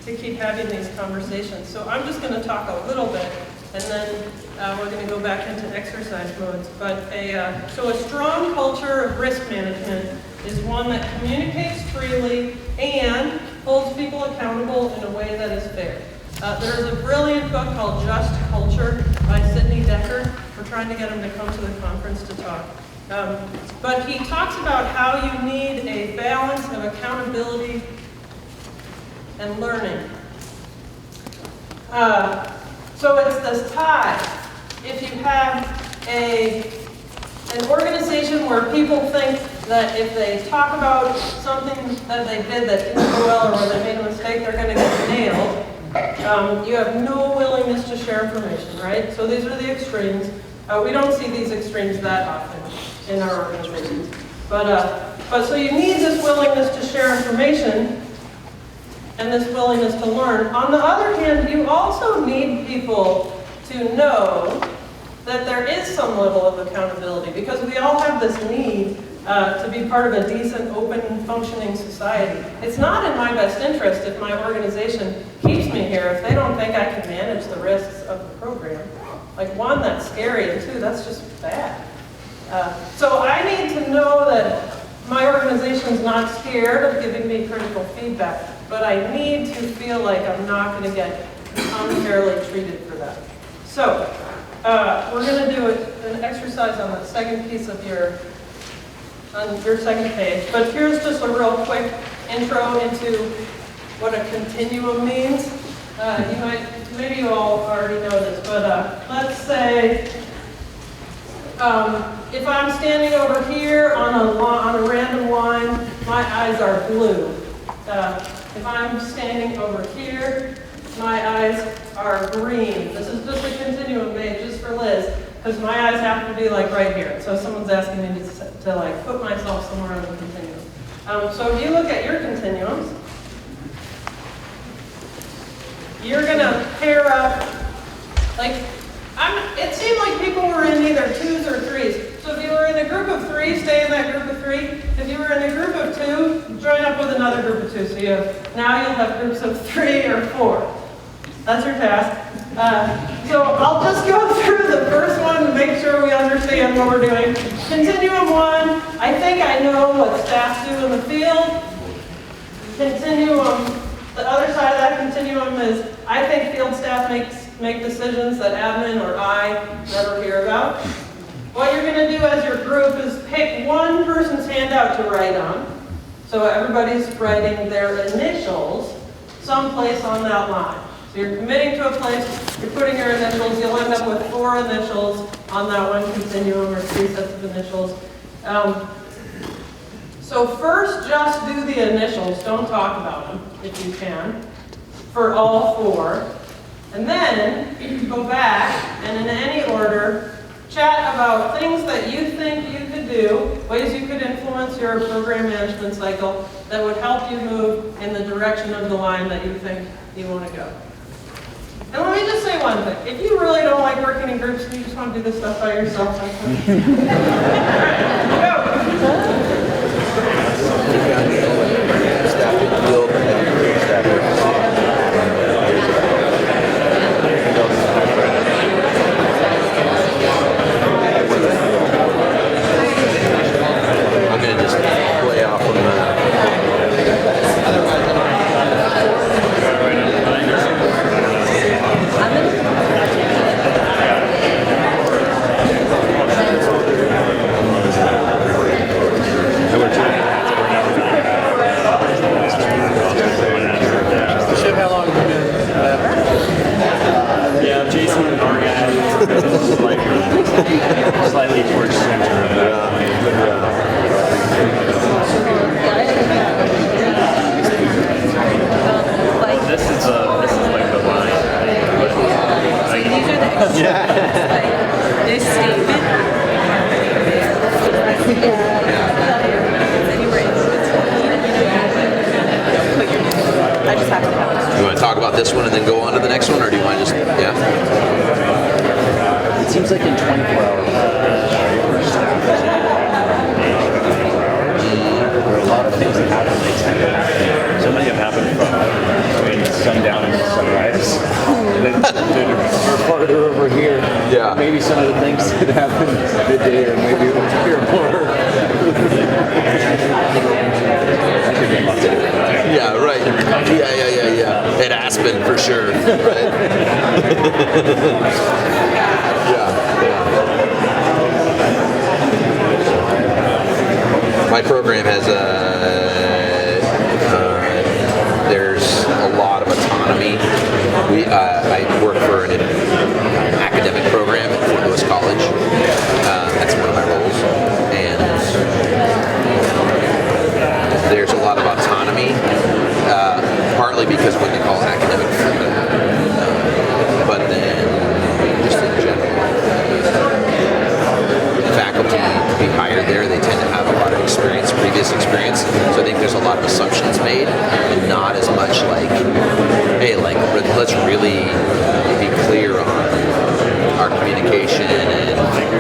to keep having these conversations. So I'm just going to talk a little bit, and then we're going to go back into exercise modes. But so a strong culture of risk management is one that communicates freely and holds people accountable in a way that is fair. There's a brilliant book called Just Culture by Sidney Dekker. We're trying to get him to come to the conference to talk. But he talks about how you need a balance of accountability and learning. So it's this tie. If you have an organization where people think that if they talk about something that they did that didn't go well or where they made a mistake, they're going to get nailed, you have no willingness to share information, right? So these are the extremes. We don't see these extremes that often in our organizations. But so you need this willingness to share information and this willingness to learn. On the other hand, you also need people to know that there is some level of accountability, because we all have this need to be part of a decent, open, functioning society. It's not in my best interest if my organization keeps me here if they don't think I can manage the risks of the program. Like, one, that's scary, and two, that's just bad. So I need to know that my organization's not scared of giving me critical feedback, but I need to feel like I'm not going to get unfairly treated for that. So we're going to do an exercise on the second piece of on your second page. But here's just a real quick intro into what a continuum means. Maybe you all already know this, but let's say if I'm standing over here on a random line, my eyes are blue. If I'm standing over here, my eyes are green. This is just a continuum made just for Liz, because my eyes have to be like right here. So someone's asking me to like put myself somewhere on the continuum. So if you look at your continuums, you're gonna pair up, like, it seemed like people were in either 2s or 3s. So if you were in a group of 3, stay in that group of 3. If you were in a group of 2, join up with another group of 2. So now you'll have groups of 3 or 4. That's your task. So I'll just go through the first understanding what we're doing. Continuum 1, I think I know what staff do in the field. Continuum, the other side of that continuum is, I think field staff make decisions that admin or I never hear about. What you're going to do as your group is pick one person's handout to write on. So everybody's writing their initials someplace on that line. So you're committing to a place, you're putting your initials, you'll end up with 4 initials on that one continuum or 3 sets of initials. So first just do the initials, don't talk about them if you can, for all 4. And then go back and in any order, chat about things that you think you could do, ways you could influence your program management cycle that would help you move in the direction of the line that you think you want to go. And let me just say one thing. If you really don't like working in groups and you just want to do this stuff by yourself, that's fine. All right, go. I'm going to just play off on that. Yeah, Jason and our guy slightly towards center of that. This is like the line. These are the extras. Like this statement. I just have to have it. You want to talk about this one and then go on to the next one, or do you want to just, yeah? It seems like in 24 hours, there are a lot of things that happen. They tend to happen. So many have happened between sundown and sunrise. And then we're farther over here. Yeah. Maybe some of the things that happen midday, or maybe over here more. Yeah, right. Yeah. At Aspen, for sure. Right? Yeah. My program has there's a lot of autonomy. I work for an academic program at Fort Lewis College. That's one of my roles. And there's a lot of autonomy, partly because of what they call academic freedom, but then just in general, faculty to be hired there, they tend to have a lot of experience, previous experience, so I think there's a lot of assumptions made, and not as much like, hey, like, let's really be clear on our communication, and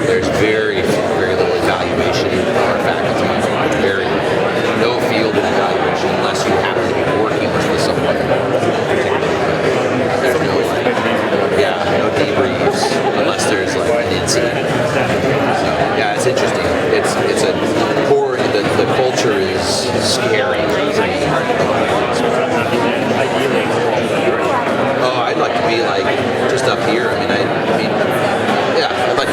there's very little evaluation of our faculty, no field evaluation unless you happen to be working with someone. There's no no debriefs unless there's like an incident. So yeah, it's interesting. It's a core. The culture is scary. Oh, I'd like to be like just up here. I mean, yeah, I'd like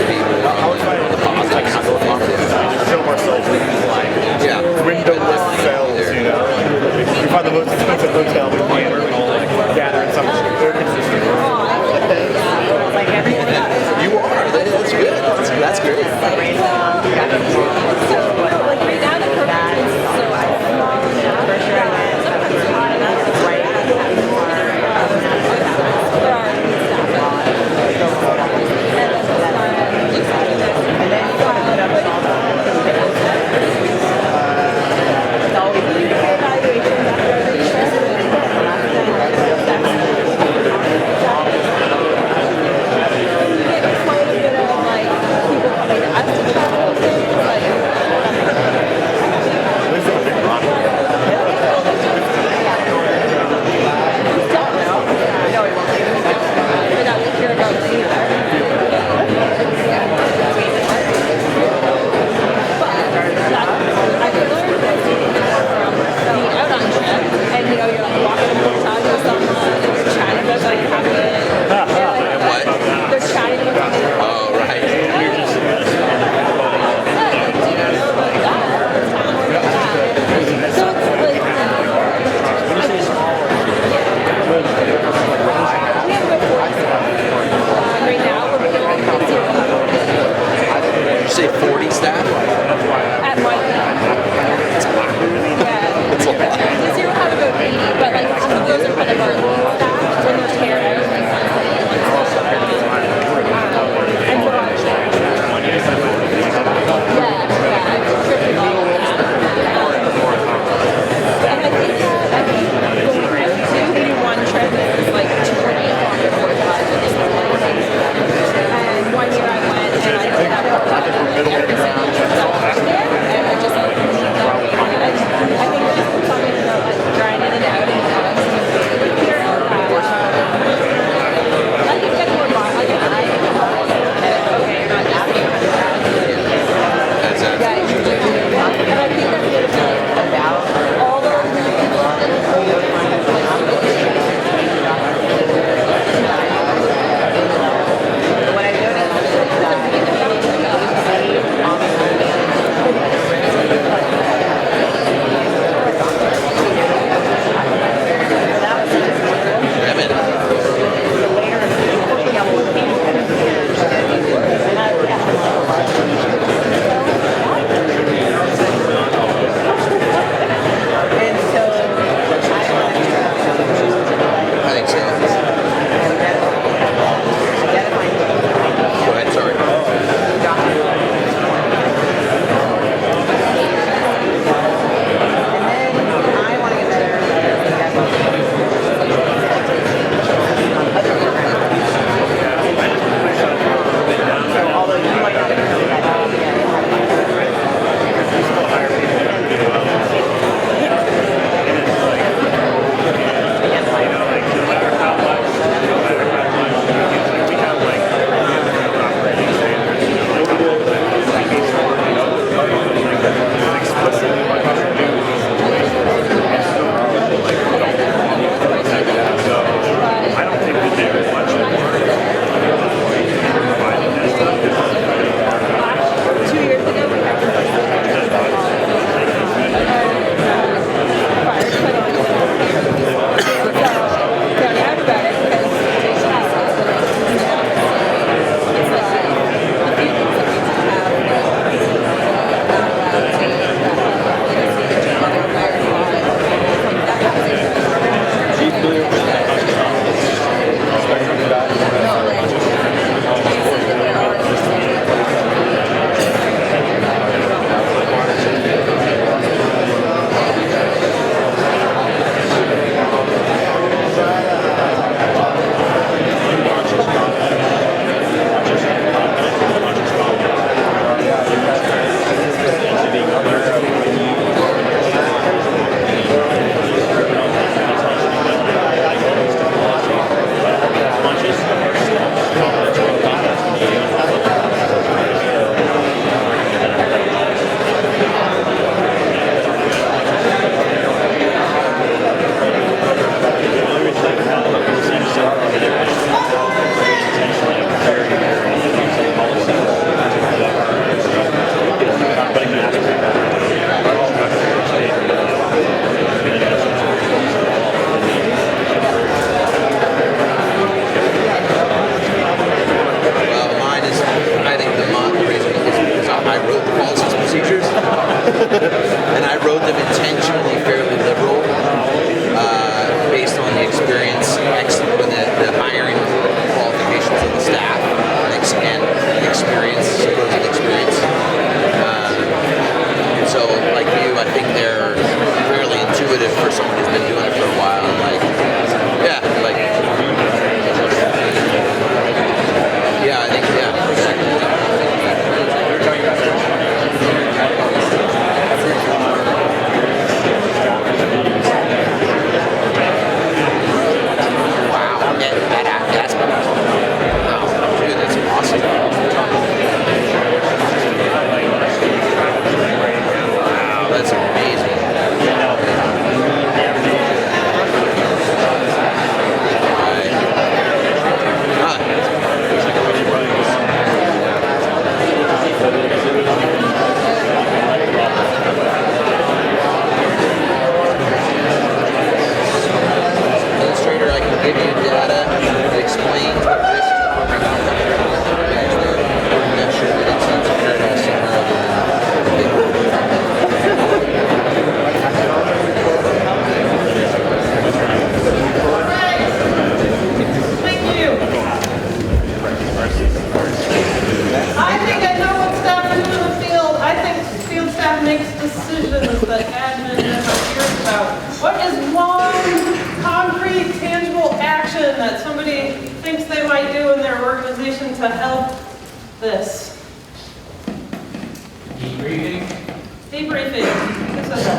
Debriefing. Who said that?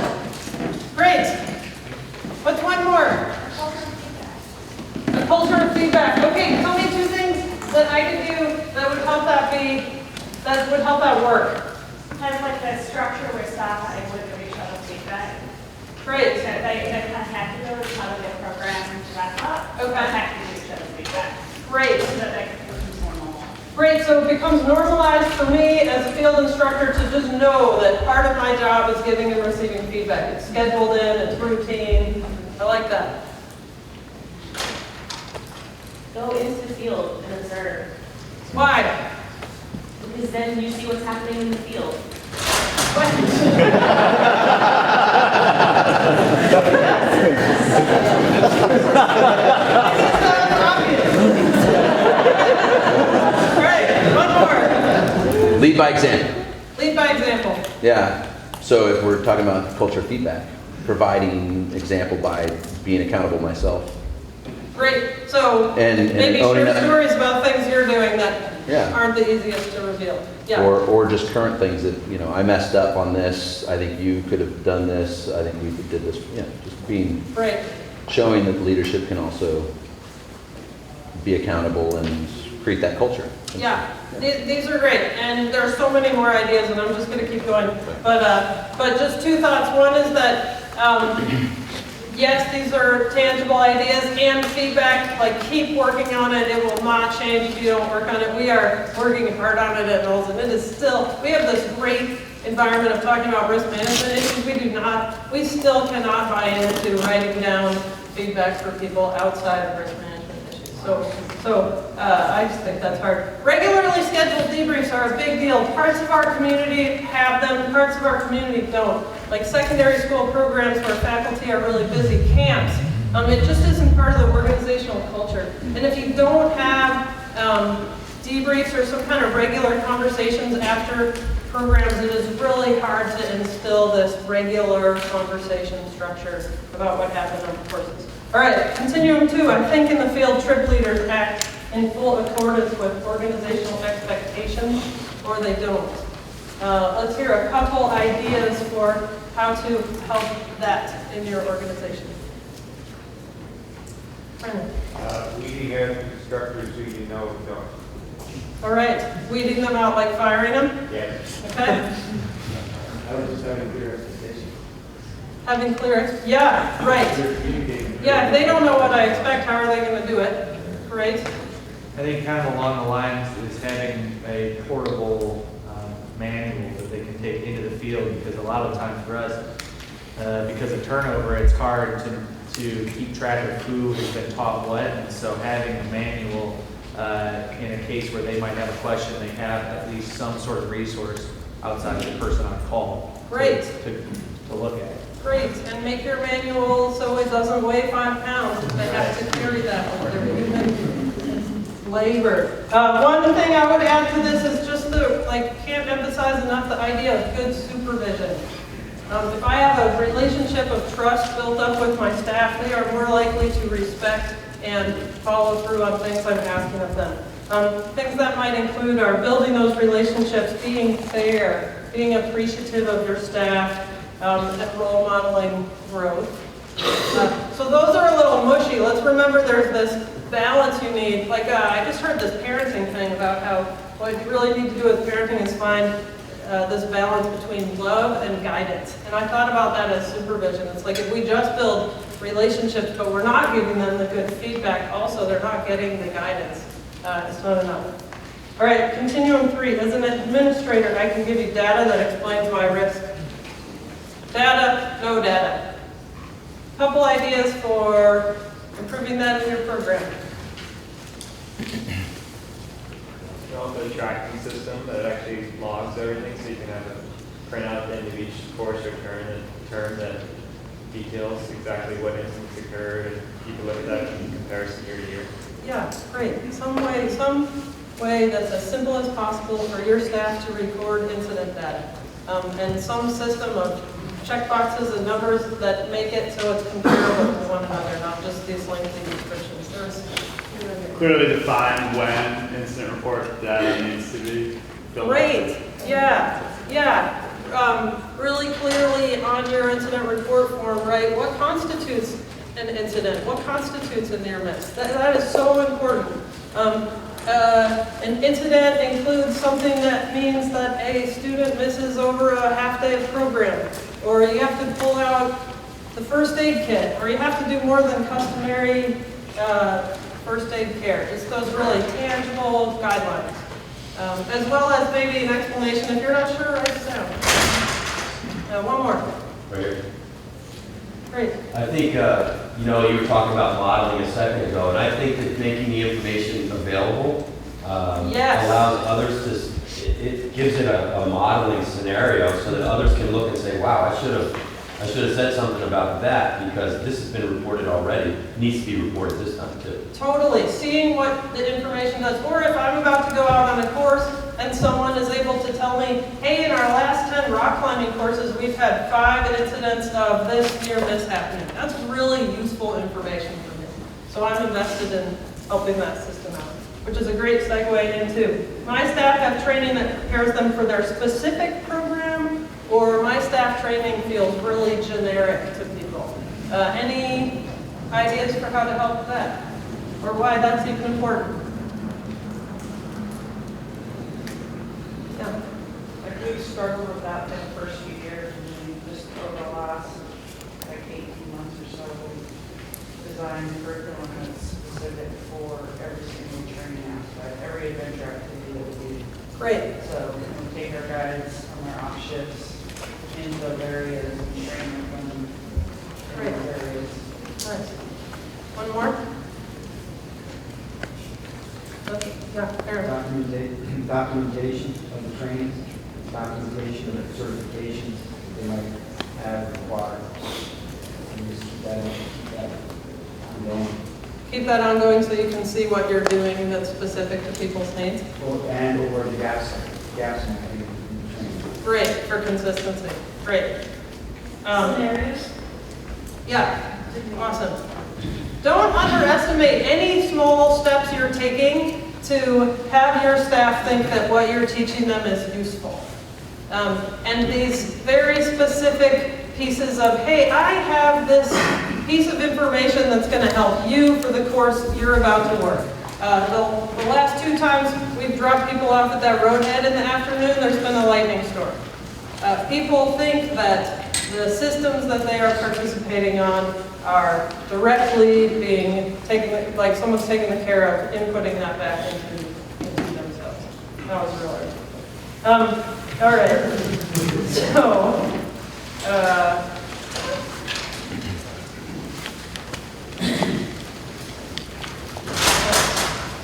Great. What's one more? A culture of feedback. Okay, tell me 2 things that I could do that would help that work. Kind of like the structure where staff are able to give each other feedback. Great. So they kind of have to go as part of their program to wrap up. Okay. They have to give each other feedback. Great. So that they can become more normal. Great, so it becomes normalized for me as a field instructor to just know that part of my job is giving and receiving feedback. It's scheduled in, it's routine. I like that. Go into the field and observe, Why? because then you see what's happening in the field. Great, one more. Lead by example. Lead by example. Yeah. So if we're talking about culture feedback, providing example by being accountable myself. Great, so And maybe owning share up. stories about things you're doing that Yeah. aren't the easiest to reveal. Yeah. Or just current things that, I messed up on this, I think you could have done this, I think we did this, just Great. showing that leadership can also be accountable and create that culture. Yeah, these are great, and there are so many more ideas, and I'm just going to keep going. But just 2 thoughts. One is that yes, these are tangible ideas and feedback. Like, keep working on it. It will not change if you don't work on it. We are working hard on it at Knowles, and it is still. We have this great environment of talking about risk management issues. We still cannot buy into writing down feedback for people outside of risk management issues. So I just think that's hard. Regularly scheduled debriefs are a big deal. Parts of our community have them, parts of our community don't. Like secondary school programs where faculty are really busy, camps. It just isn't part of the organizational culture. And if you don't have debriefs or some kind of regular conversations after programs, it is really hard to instill this regular conversation structure about what happened on the courses. All right, continuum 2, I think in the field trip leaders act in full accordance with organizational expectations, or they don't. Let's hear a couple ideas for how to help that in your organization. Brennan. Weeding out instructors who you know don't. All right, weeding them out like firing them, Yeah. okay? I was just having clear expectations. Having clear, yeah, right. They're communicating. Yeah, if they don't know what I expect, how are they going to do it? Great. I think kind of along the lines is having a portable manual that they can take into the field, because a lot of the time for us, because of turnover, it's hard to keep track of who has been taught what, and so having a manual in a case where they might have a question, they have at least some sort of resource outside of the person on call. Great. To look at. Great, and make your manual so it doesn't weigh 5 pounds if they have to carry that with their human labor. One thing I would add to this is just can't emphasize enough the idea of good supervision. If I have a relationship of trust built up with my staff, they are more likely to respect and follow through on things I'm asking of them. Things that might include are building those relationships, being fair, being appreciative of your staff, and role modeling growth. So those are a little mushy. Let's remember there's this balance you need. Like I just heard this parenting thing about how what you really need to do with parenting is find this balance between love and guidance. And I thought about that as supervision. It's like if we just build relationships, but we're not giving them the good feedback, also they're not getting the guidance. It's not enough. All right, continuum 3. As an administrator, I can give you data that explains my risk. Data, no data. Couple ideas for improving that in your program. Develop a tracking system that actually logs everything, so you can have a printout at the end of each course or term that details exactly what instance occurred, and you can look at that in comparison year to year. Yeah, great. Some way that's as simple as possible for your staff to record incident data. And some system of checkboxes and numbers that make it so it's comparable to one another, not just these lengthy descriptions. Clearly define when incident report data needs to be filled out. Great. Yeah. really clearly on your incident report form, right, what constitutes an incident? What constitutes a near miss? That is so important. An incident includes something that means that a student misses over a half day of program, or you have to pull out the first aid kit, or you have to do more than customary first aid care. Just those really tangible guidelines. As well as maybe an explanation. If you're not sure, write it down. One more. Right. Great. I think, you know, you were talking about modeling a second ago, and I think that making the information available Yes. allows others to, it gives it a modeling scenario so that others can look and say, wow, I should have said something about that because this has been reported already. It needs to be reported this time too. Totally. Seeing what the information does. Or if I'm about to go out on a course and someone is able to tell me, hey, in our last 10 rock climbing courses, we've had 5 incidents of this near miss happening. That's really useful information for me. So I'm invested in helping that system out, which is a great segue into my staff have training that prepares them for their specific program, or my staff training feels really generic to people. Any ideas for how to help with that? Or why that's even important? Yeah. I really struggled with that in the first few years, and then just over the last like 18 months or so, we designed curriculum that's specific for every single training aspect, every adventure activity that we do. Great. So we take our guides on their off shifts into those areas and train them in Great. those areas. Nice. One more? Okay. Yeah, Aaron. Documentation of the training, documentation of the certifications they might have required. And just keep that ongoing. Keep that ongoing so you can see what you're doing that's specific to people's needs. Or the gaps in the training. Great, for consistency. Great. Scenarios? Yeah, awesome. Don't underestimate any small steps you're taking to have your staff think that what you're teaching them is useful. And these very specific pieces of, hey, I have this piece of information that's going to help you for the course you're about to work. The last 2 times we've dropped people off at that roadhead in the afternoon, there's been a lightning storm. People think that the systems that they are participating on are directly being taken, like someone's taking the care of inputting that back into themselves. That was really all right.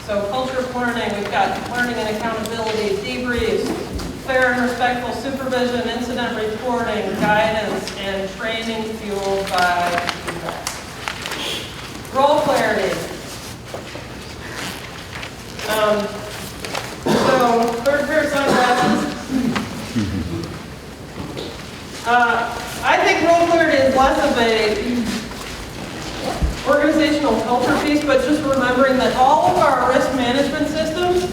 So culture of learning, we've got learning and accountability, debriefs, fair and respectful supervision, incident reporting, guidance, and training fueled by feedback. Role clarity. So, third pair of sunglasses. I think role clarity is less of a organizational culture piece, but just remembering that all of our risk management systems,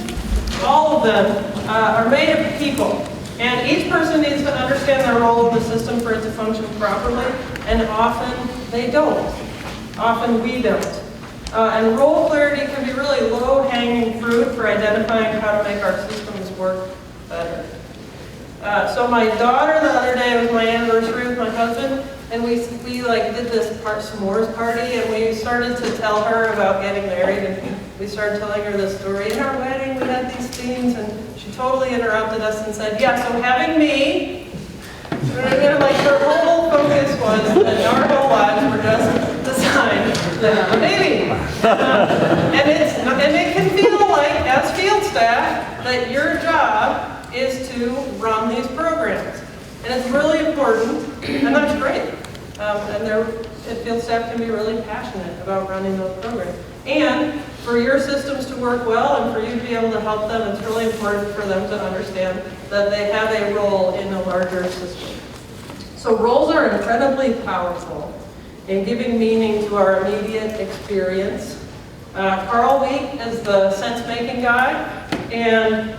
all of them, are made of people. And each person needs to understand their role in the system for it to function properly, and often they don't. Often we don't. And role clarity can be really low-hanging fruit for identifying how to make our systems work better. So my daughter, the other day, was my anniversary with my husband, and we did this s'mores party, and we started to tell her about getting married, and we started telling her this story. In our wedding, we had these themes, and she totally interrupted us and said, yeah, so having me, like her whole focus was that our whole lives were just designed to have a baby. And it can feel like, as field staff, that your job is to run these programs. And it's really important, and that's great. And field staff can be really passionate about running those programs. And for your systems to work well and for you to be able to help them, it's really important for them to understand that they have a role in a larger system. So roles are incredibly powerful in giving meaning to our immediate experience. Carl Wheat is the sense-making guy, and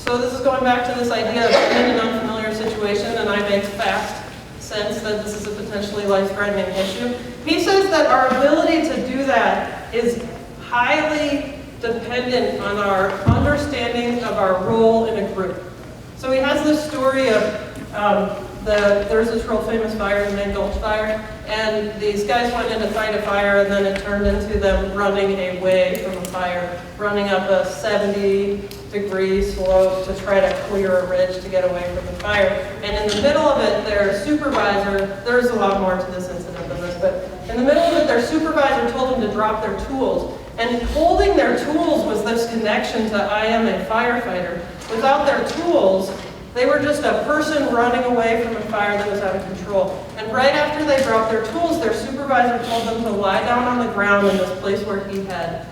So this is going back to this idea of being in an unfamiliar situation, and I make fast sense that this is a potentially life-threatening issue. He says that our ability to do that is highly dependent on our understanding of our role in a group. So he has this story of there's this real famous fire, the Main Gulch Fire, and these guys went in to fight a fire, and then it turned into them running away from a fire, running up a 70-degree slope to try to clear a ridge to get away from the fire. And in the middle of it, their supervisor, there's a lot more to this incident than this, but in the middle of it, their supervisor told them to drop their tools. And holding their tools was this connection to I am a firefighter. Without their tools, they were just a person running away from a fire that was out of control. And right after they dropped their tools, their supervisor told them to lie down on the ground in this place where he had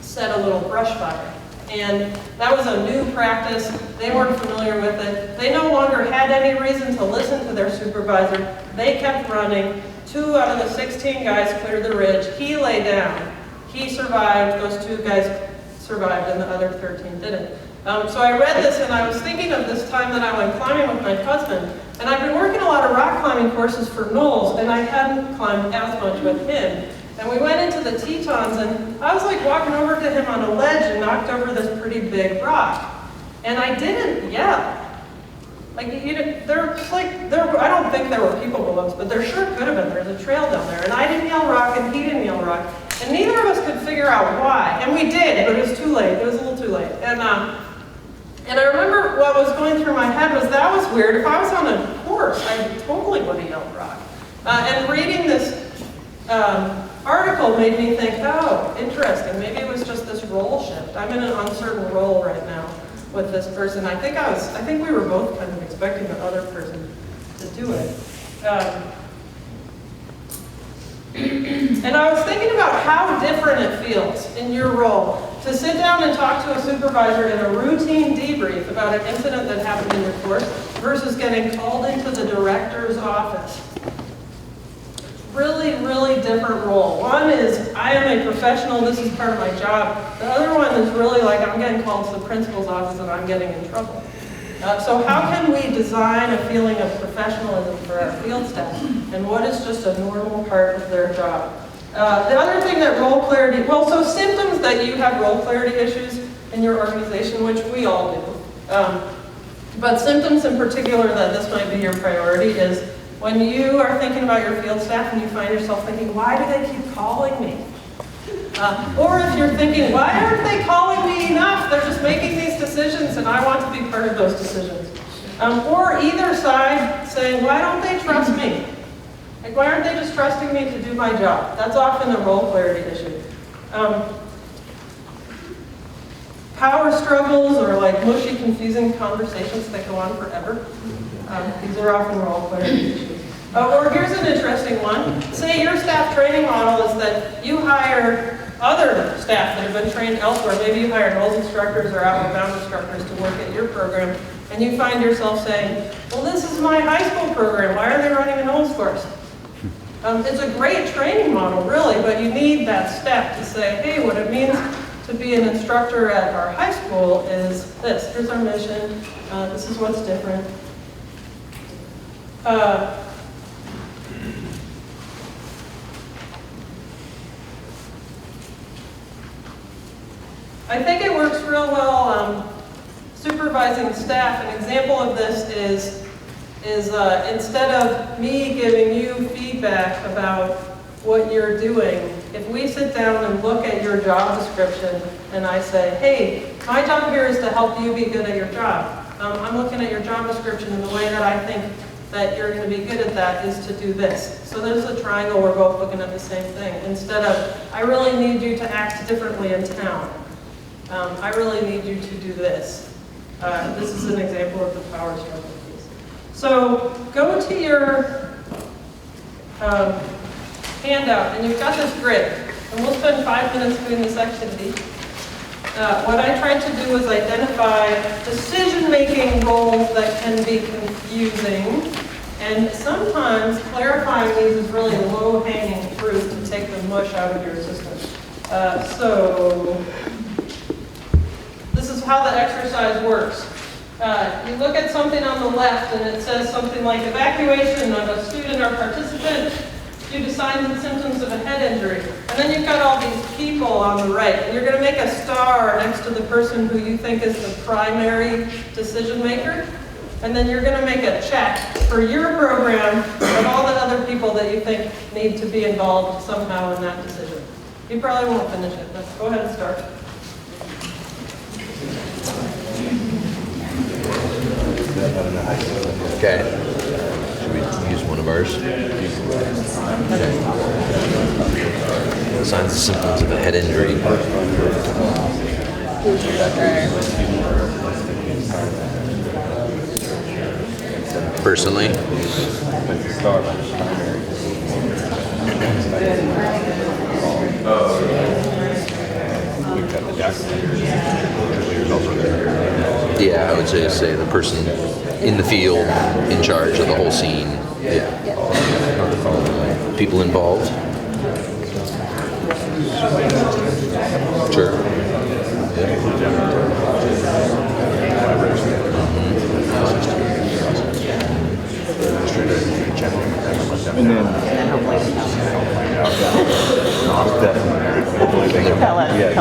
set a little brush fire. And that was a new practice. They weren't familiar with it. They no longer had any reason to listen to their supervisor. They kept running. 2 out of the 16 guys cleared the ridge. He lay down. He survived. Those 2 guys survived, and the other 13 didn't. So I read this, and I was thinking of this time that I went climbing with my husband. And I've been working a lot of rock climbing courses for Knowles, and I hadn't climbed as much with him. And we went into the Tetons, and I was like walking over to him on a ledge and knocked over this pretty big rock. And I didn't yell. Like, I don't think there were people below us, but there sure could have been. There's a trail down there. And I didn't yell rock, and he didn't yell rock. And neither of us could figure out why. And we did, but it was too late. It was a little too late. And I remember what was going through my head was that was weird. If I was on a horse, I totally would have yelled rock. And reading this article made me think, oh, interesting. Maybe it was just this role shift. I'm in an uncertain role right now with this person. I think we were both kind of expecting the other person to do it. And I was thinking about how different it feels in your role to sit down and talk to a supervisor in a routine debrief about an incident that happened in your course versus getting called into the director's office. Really, really different role. One is, I am a professional, this is part of my job. The other one is really like, I'm getting called to the principal's office and I'm getting in trouble. So how can we design a feeling of professionalism for our field staff? And what is just a normal part of their job? The other thing that role clarity, well, so symptoms that you have role clarity issues in your organization, which we all do. But symptoms in particular that this might be your priority is when you are thinking about your field staff and you find yourself thinking, why do they keep calling me? Or if you're thinking, why aren't they calling me enough? They're just making these decisions and I want to be part of those decisions. Or either side saying, why don't they trust me? Like, why aren't they just trusting me to do my job? That's often a role clarity issue. Power struggles or like mushy, confusing conversations that go on forever. These are often role clarity issues. Or here's an interesting one. Say your staff training model is that you hire other staff that have been trained elsewhere. Maybe you hire Knowles instructors or Outward Bound instructors to work at your program, and you find yourself saying, well, this is my high school program. Why are they running a Knowles course? It's a great training model, really, but you need that step to say, hey, what it means to be an instructor at our high school is this. Here's our mission. This is what's different. I think it works real well supervising staff. An example of this is instead of me giving you feedback about what you're doing, if we sit down and look at your job description and I say, hey, my job here is to help you be good at your job. I'm looking at your job description and the way that I think that you're going to be good at that is to do this. So there's a triangle, we're both looking at the same thing. Instead of, I really need you to act differently in town. I really need you to do this. This is an example of the power struggle piece. So go to your handout, and you've got this grid. And we'll spend 5 minutes doing this activity. What I tried to do was identify decision-making roles that can be confusing. And sometimes clarifying these is really low-hanging fruit to take the mush out of your system. So this is how how the exercise works. You look at something on the left and it says something like evacuation of a student or participant due to signs and symptoms of a head injury. And then you've got all these people on the right. And you're going to make a star next to the person who you think is the primary decision maker. And then you're going to make a check for your program of all the other people that you think need to be involved somehow in that decision. You probably won't finish it, but go ahead and start. Okay. Should we use one of ours? Okay. Signs and symptoms of a head injury. Personally, yeah, I would say the person in the field, in charge of the whole scene. Yeah. People involved. Sure. And then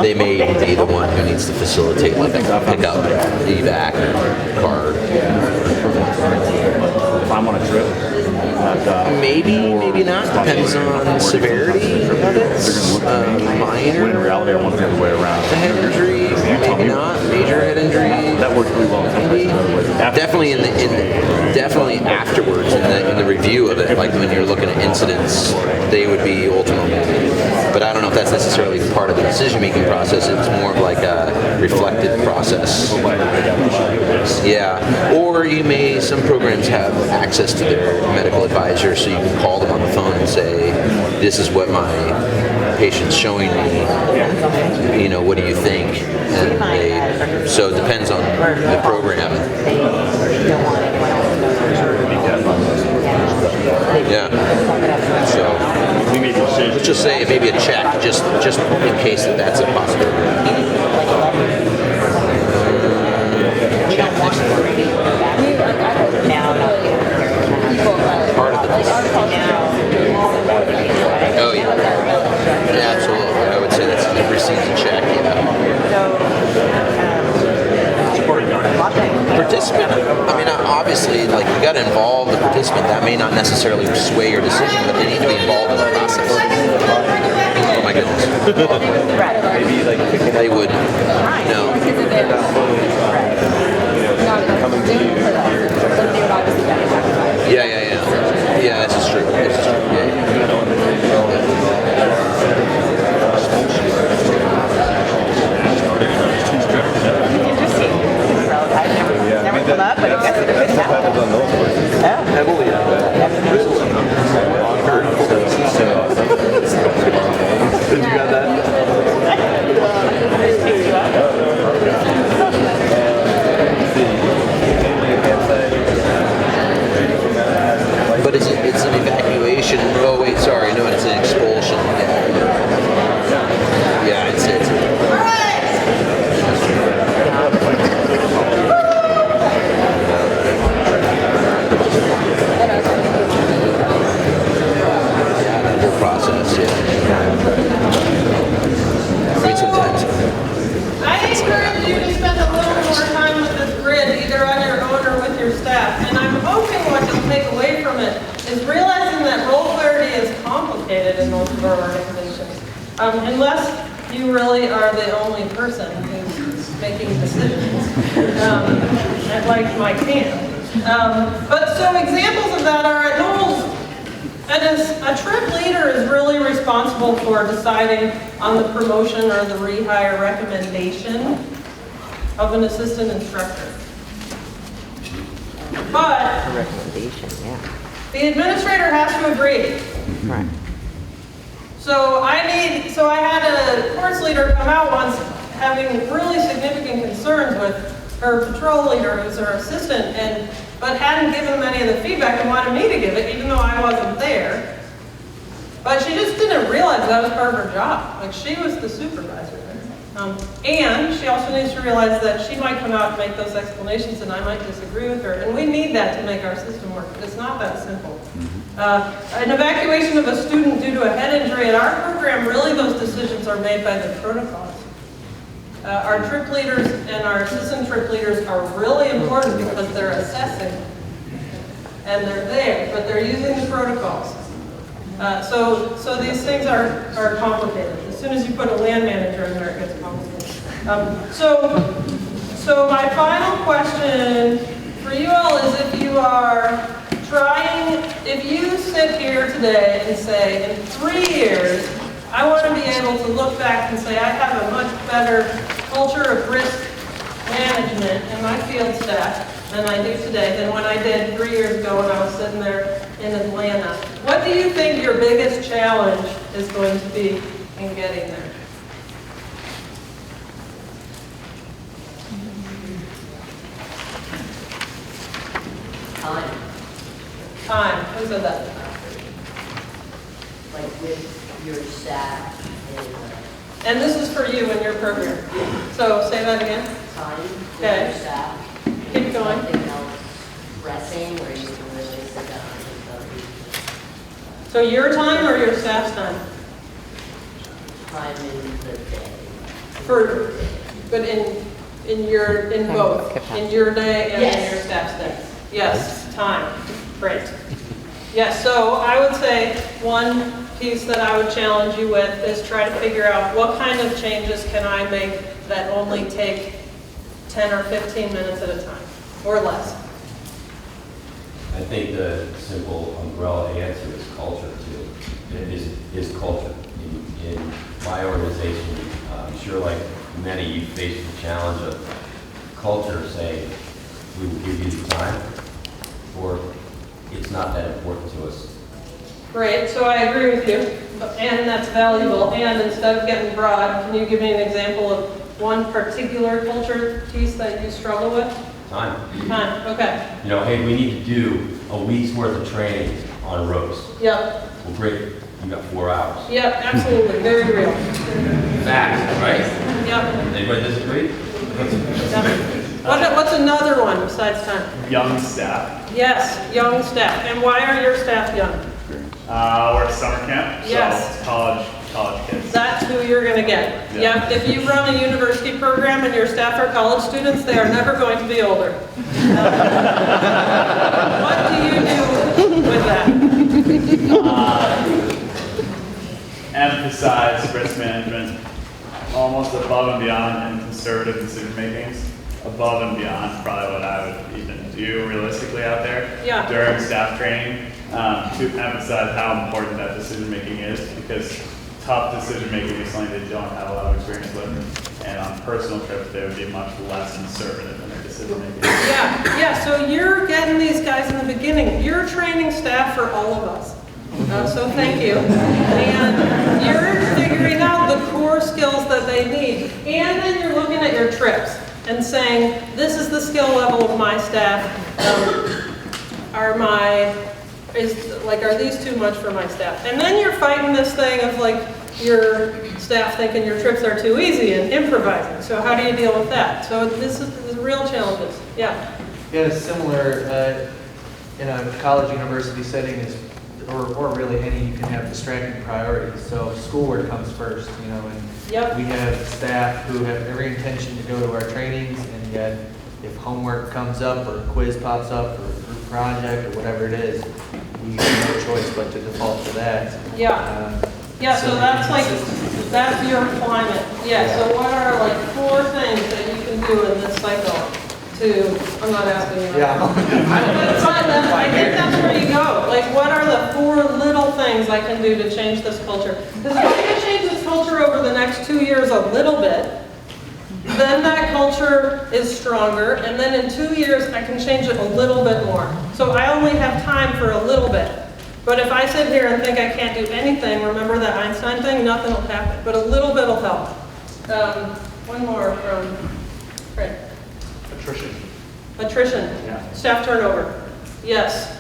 they may be the one who needs to facilitate like a pickup, evac car. if I'm on a trip, Maybe not. Depends on the severity of it. Minor. when in reality I want it the other way around. The head injury, maybe not. Major head injury. That works really well. Maybe. Definitely definitely afterwards in the review of it, like when you're looking at incidents, they would be ultimately. But I don't know if that's necessarily part of the decision-making process. It's more of like a reflective process. Yeah. Or some programs have access to their medical advisor, so you can call them on the phone and say, "This is what my patient's showing me. What do you think?" And so it depends on the program. Yeah. So let's just say maybe a check, just in case that's a possibility. Check next to part of the oh yeah. Yeah, absolutely. I would say that's receives a check, Participant, I mean, obviously, like, you got to involve the participant. That may not necessarily sway your decision, but they need to be involved in the process. Oh my goodness. Maybe like they would. No. Yeah. Yeah, this is true. This is true. Up, but I guess it's a good time. Heavily. Did you got that? But it's an evacuation. Oh wait, sorry, no, it's an expulsion. Yeah, it's process, yeah. I mean, sometimes. I encourage you to spend a little more time with this grid, either on your own or with your staff. And I'm hoping what you'll take away from it is realizing that role clarity is complicated in most of our organizations. Unless you really are the only person who's making decisions, like my camp. But so examples of that are at Knowles. And a trip leader is really responsible for deciding on the promotion or the rehire recommendation of an assistant instructor. But the administrator has to agree. Right. So I had a course leader come out once having really significant concerns with her patrol leader, who's her assistant, but hadn't given them any of the feedback and wanted me to give it, even though I wasn't there. But she just didn't realize that was part of her job. Like, she was the supervisor there. And she also needs to realize that she might come out and make those explanations and I might disagree with her. And we need that to make our system work. It's not that simple. An evacuation of a student due to a head injury in our program, really those decisions are made by the protocols. Our trip leaders and our assistant trip leaders are really important because they're assessing and they're there, but they're using the protocols. So these things are complicated. As soon as you put a land manager in there, it gets complicated. So my final question for you all is if you sit here today and say, in 3 years, I want to be able to look back and say, I have a much better culture of risk management in my field staff than I do today than when I did 3 years ago when I was sitting there in Atlanta. What do you think your biggest challenge is going to be in getting there? Time. Who said that? Like with your staff and this is for you and your program. So say that again. time with Okay. your staff. Keep going. Something else pressing where you can really sit down and focus. So your time or your staff's time? Time in the day. But in both, in your day and in Yes. your staff's day. Yes, time. Great. Yes, so I would say one piece that I would challenge you with is try to figure out what kind of changes can I make that only take 10 or 15 minutes at a time, or less. I think the simple umbrella answer is culture too. It is culture. In my organization, I'm sure like many, you face the challenge of culture saying, we will give you the time, or it's not that important to us. Great, so I agree with you, and that's valuable. And instead of getting broad, can you give me an example of one particular culture piece that you struggle with? Time. Time, okay. You know, hey, we need to do a week's worth of training on ropes. Yep, Well, great, you got 4 hours. yep, absolutely, very real. Fact, right? Yep. Anybody disagree? What's another one besides time? Young staff. Yes, young staff. And why are your staff young? We're at summer camp, so Yes. it's college kids. That's who you're going to get. Yeah. Yep. If you run a university program and your staff are college students, they are never going to be older. What do you do with that? Emphasize risk management, almost above and beyond, and conservative decision makings. Above and beyond probably what I would even do realistically out there Yeah. during staff training, to emphasize how important that decision making is, because tough decision making is something they don't have a lot of experience with, and on personal trips they would be much less conservative in their decision making. Yeah, so you're getting these guys in the beginning. You're training staff for all of us. So thank you. And you're figuring out the core skills that they need. And then you're looking at your trips and saying, this is the skill level of my staff. Are these too much for my staff? And then you're fighting this thing of like your staff thinking your trips are too easy and improvising. So how do you deal with that? So this is real challenges. Yeah. Yeah, similar in a college university setting is, or really any, you can have distracting priorities. So schoolwork comes first, you know, and Yep. we have staff who have every intention to go to our trainings, and yet if homework comes up or a quiz pops up or a group project or whatever it is, we have no choice but to default to that. Yeah. Yeah, so that's like, that's your climate. Yeah, so what are like 4 things that you can do in this cycle to, I'm not asking you. Yeah. That's fine, I think that's where you go. Like, what are the 4 little things I can do to change this culture? Because if I can change this culture over the next 2 years a little bit, then that culture is stronger, and then in 2 years I can change it a little bit more. So I only have time for a little bit. But if I sit here and think I can't do anything, remember that Einstein thing, nothing will happen. But a little bit will help. One more from Fred. Attrition. Attrition. Yeah. Staff turnover. Yes.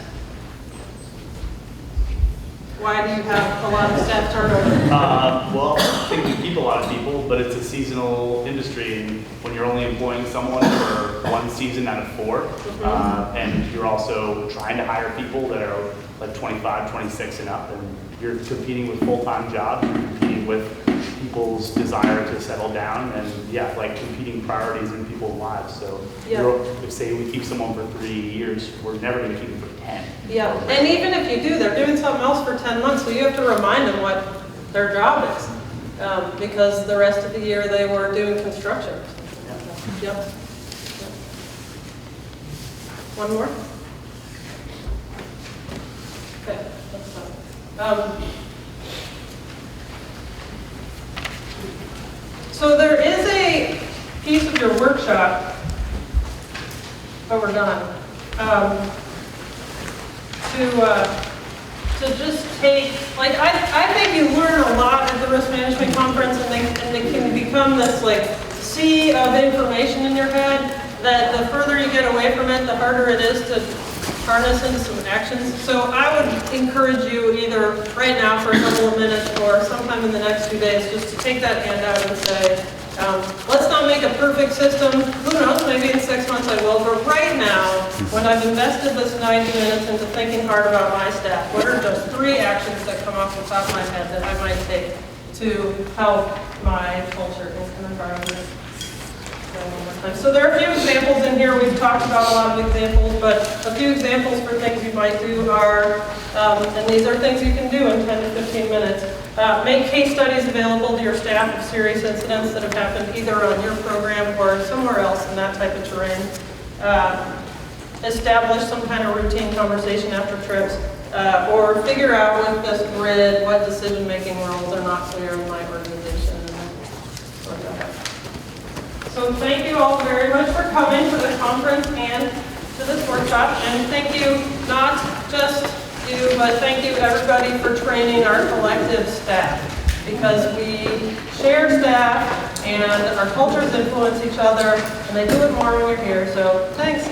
Why do you have a lot of staff turnover? Well, I think we keep a lot of people, but it's a seasonal industry, and when you're only employing someone for one season out of 4, and you're also trying to hire people that are like 25, 26 and up, and you're competing with full-time jobs, you're competing with people's desire to settle down, and yeah, like competing priorities in people's lives. So if say we keep someone for 3 years, we're never going to keep them for 10. Yeah, and even if you do, they're doing something else for 10 months, so you have to remind them what their job is. Because the rest of the year they were doing construction. Yep. One more? Okay, that's fine. So there is a piece of your workshop, but we're done, to just take, like, I think you learn a lot at the risk management conference, and they can become this like sea of information in your head that the further you get away from it, the harder it is to harness into some actions. So I would encourage you either right now for a couple of minutes or sometime in the next few days just to take that handout and say, let's not make a perfect system. Who knows, maybe in 6 months I will. But right now, when I've invested this 90 minutes into thinking hard about my staff, what are just 3 actions that come off the top of my head that I might take to help my culture and environment? So there are a few examples in here. We've talked about a lot of examples, but a few examples for things you might do are, and these are things you can do in 10 to 15 minutes. Make case studies available to your staff of serious incidents that have happened either on your program or somewhere else in that type of terrain. Establish some kind of routine conversation after trips, or figure out with this grid what decision-making roles are not clear in my organization. So thank you all very much for coming to the conference and to this workshop. And thank you, not just you, but thank you everybody for training our collective staff. Because we share staff and our cultures influence each other, and they do it more when you're here. So thanks.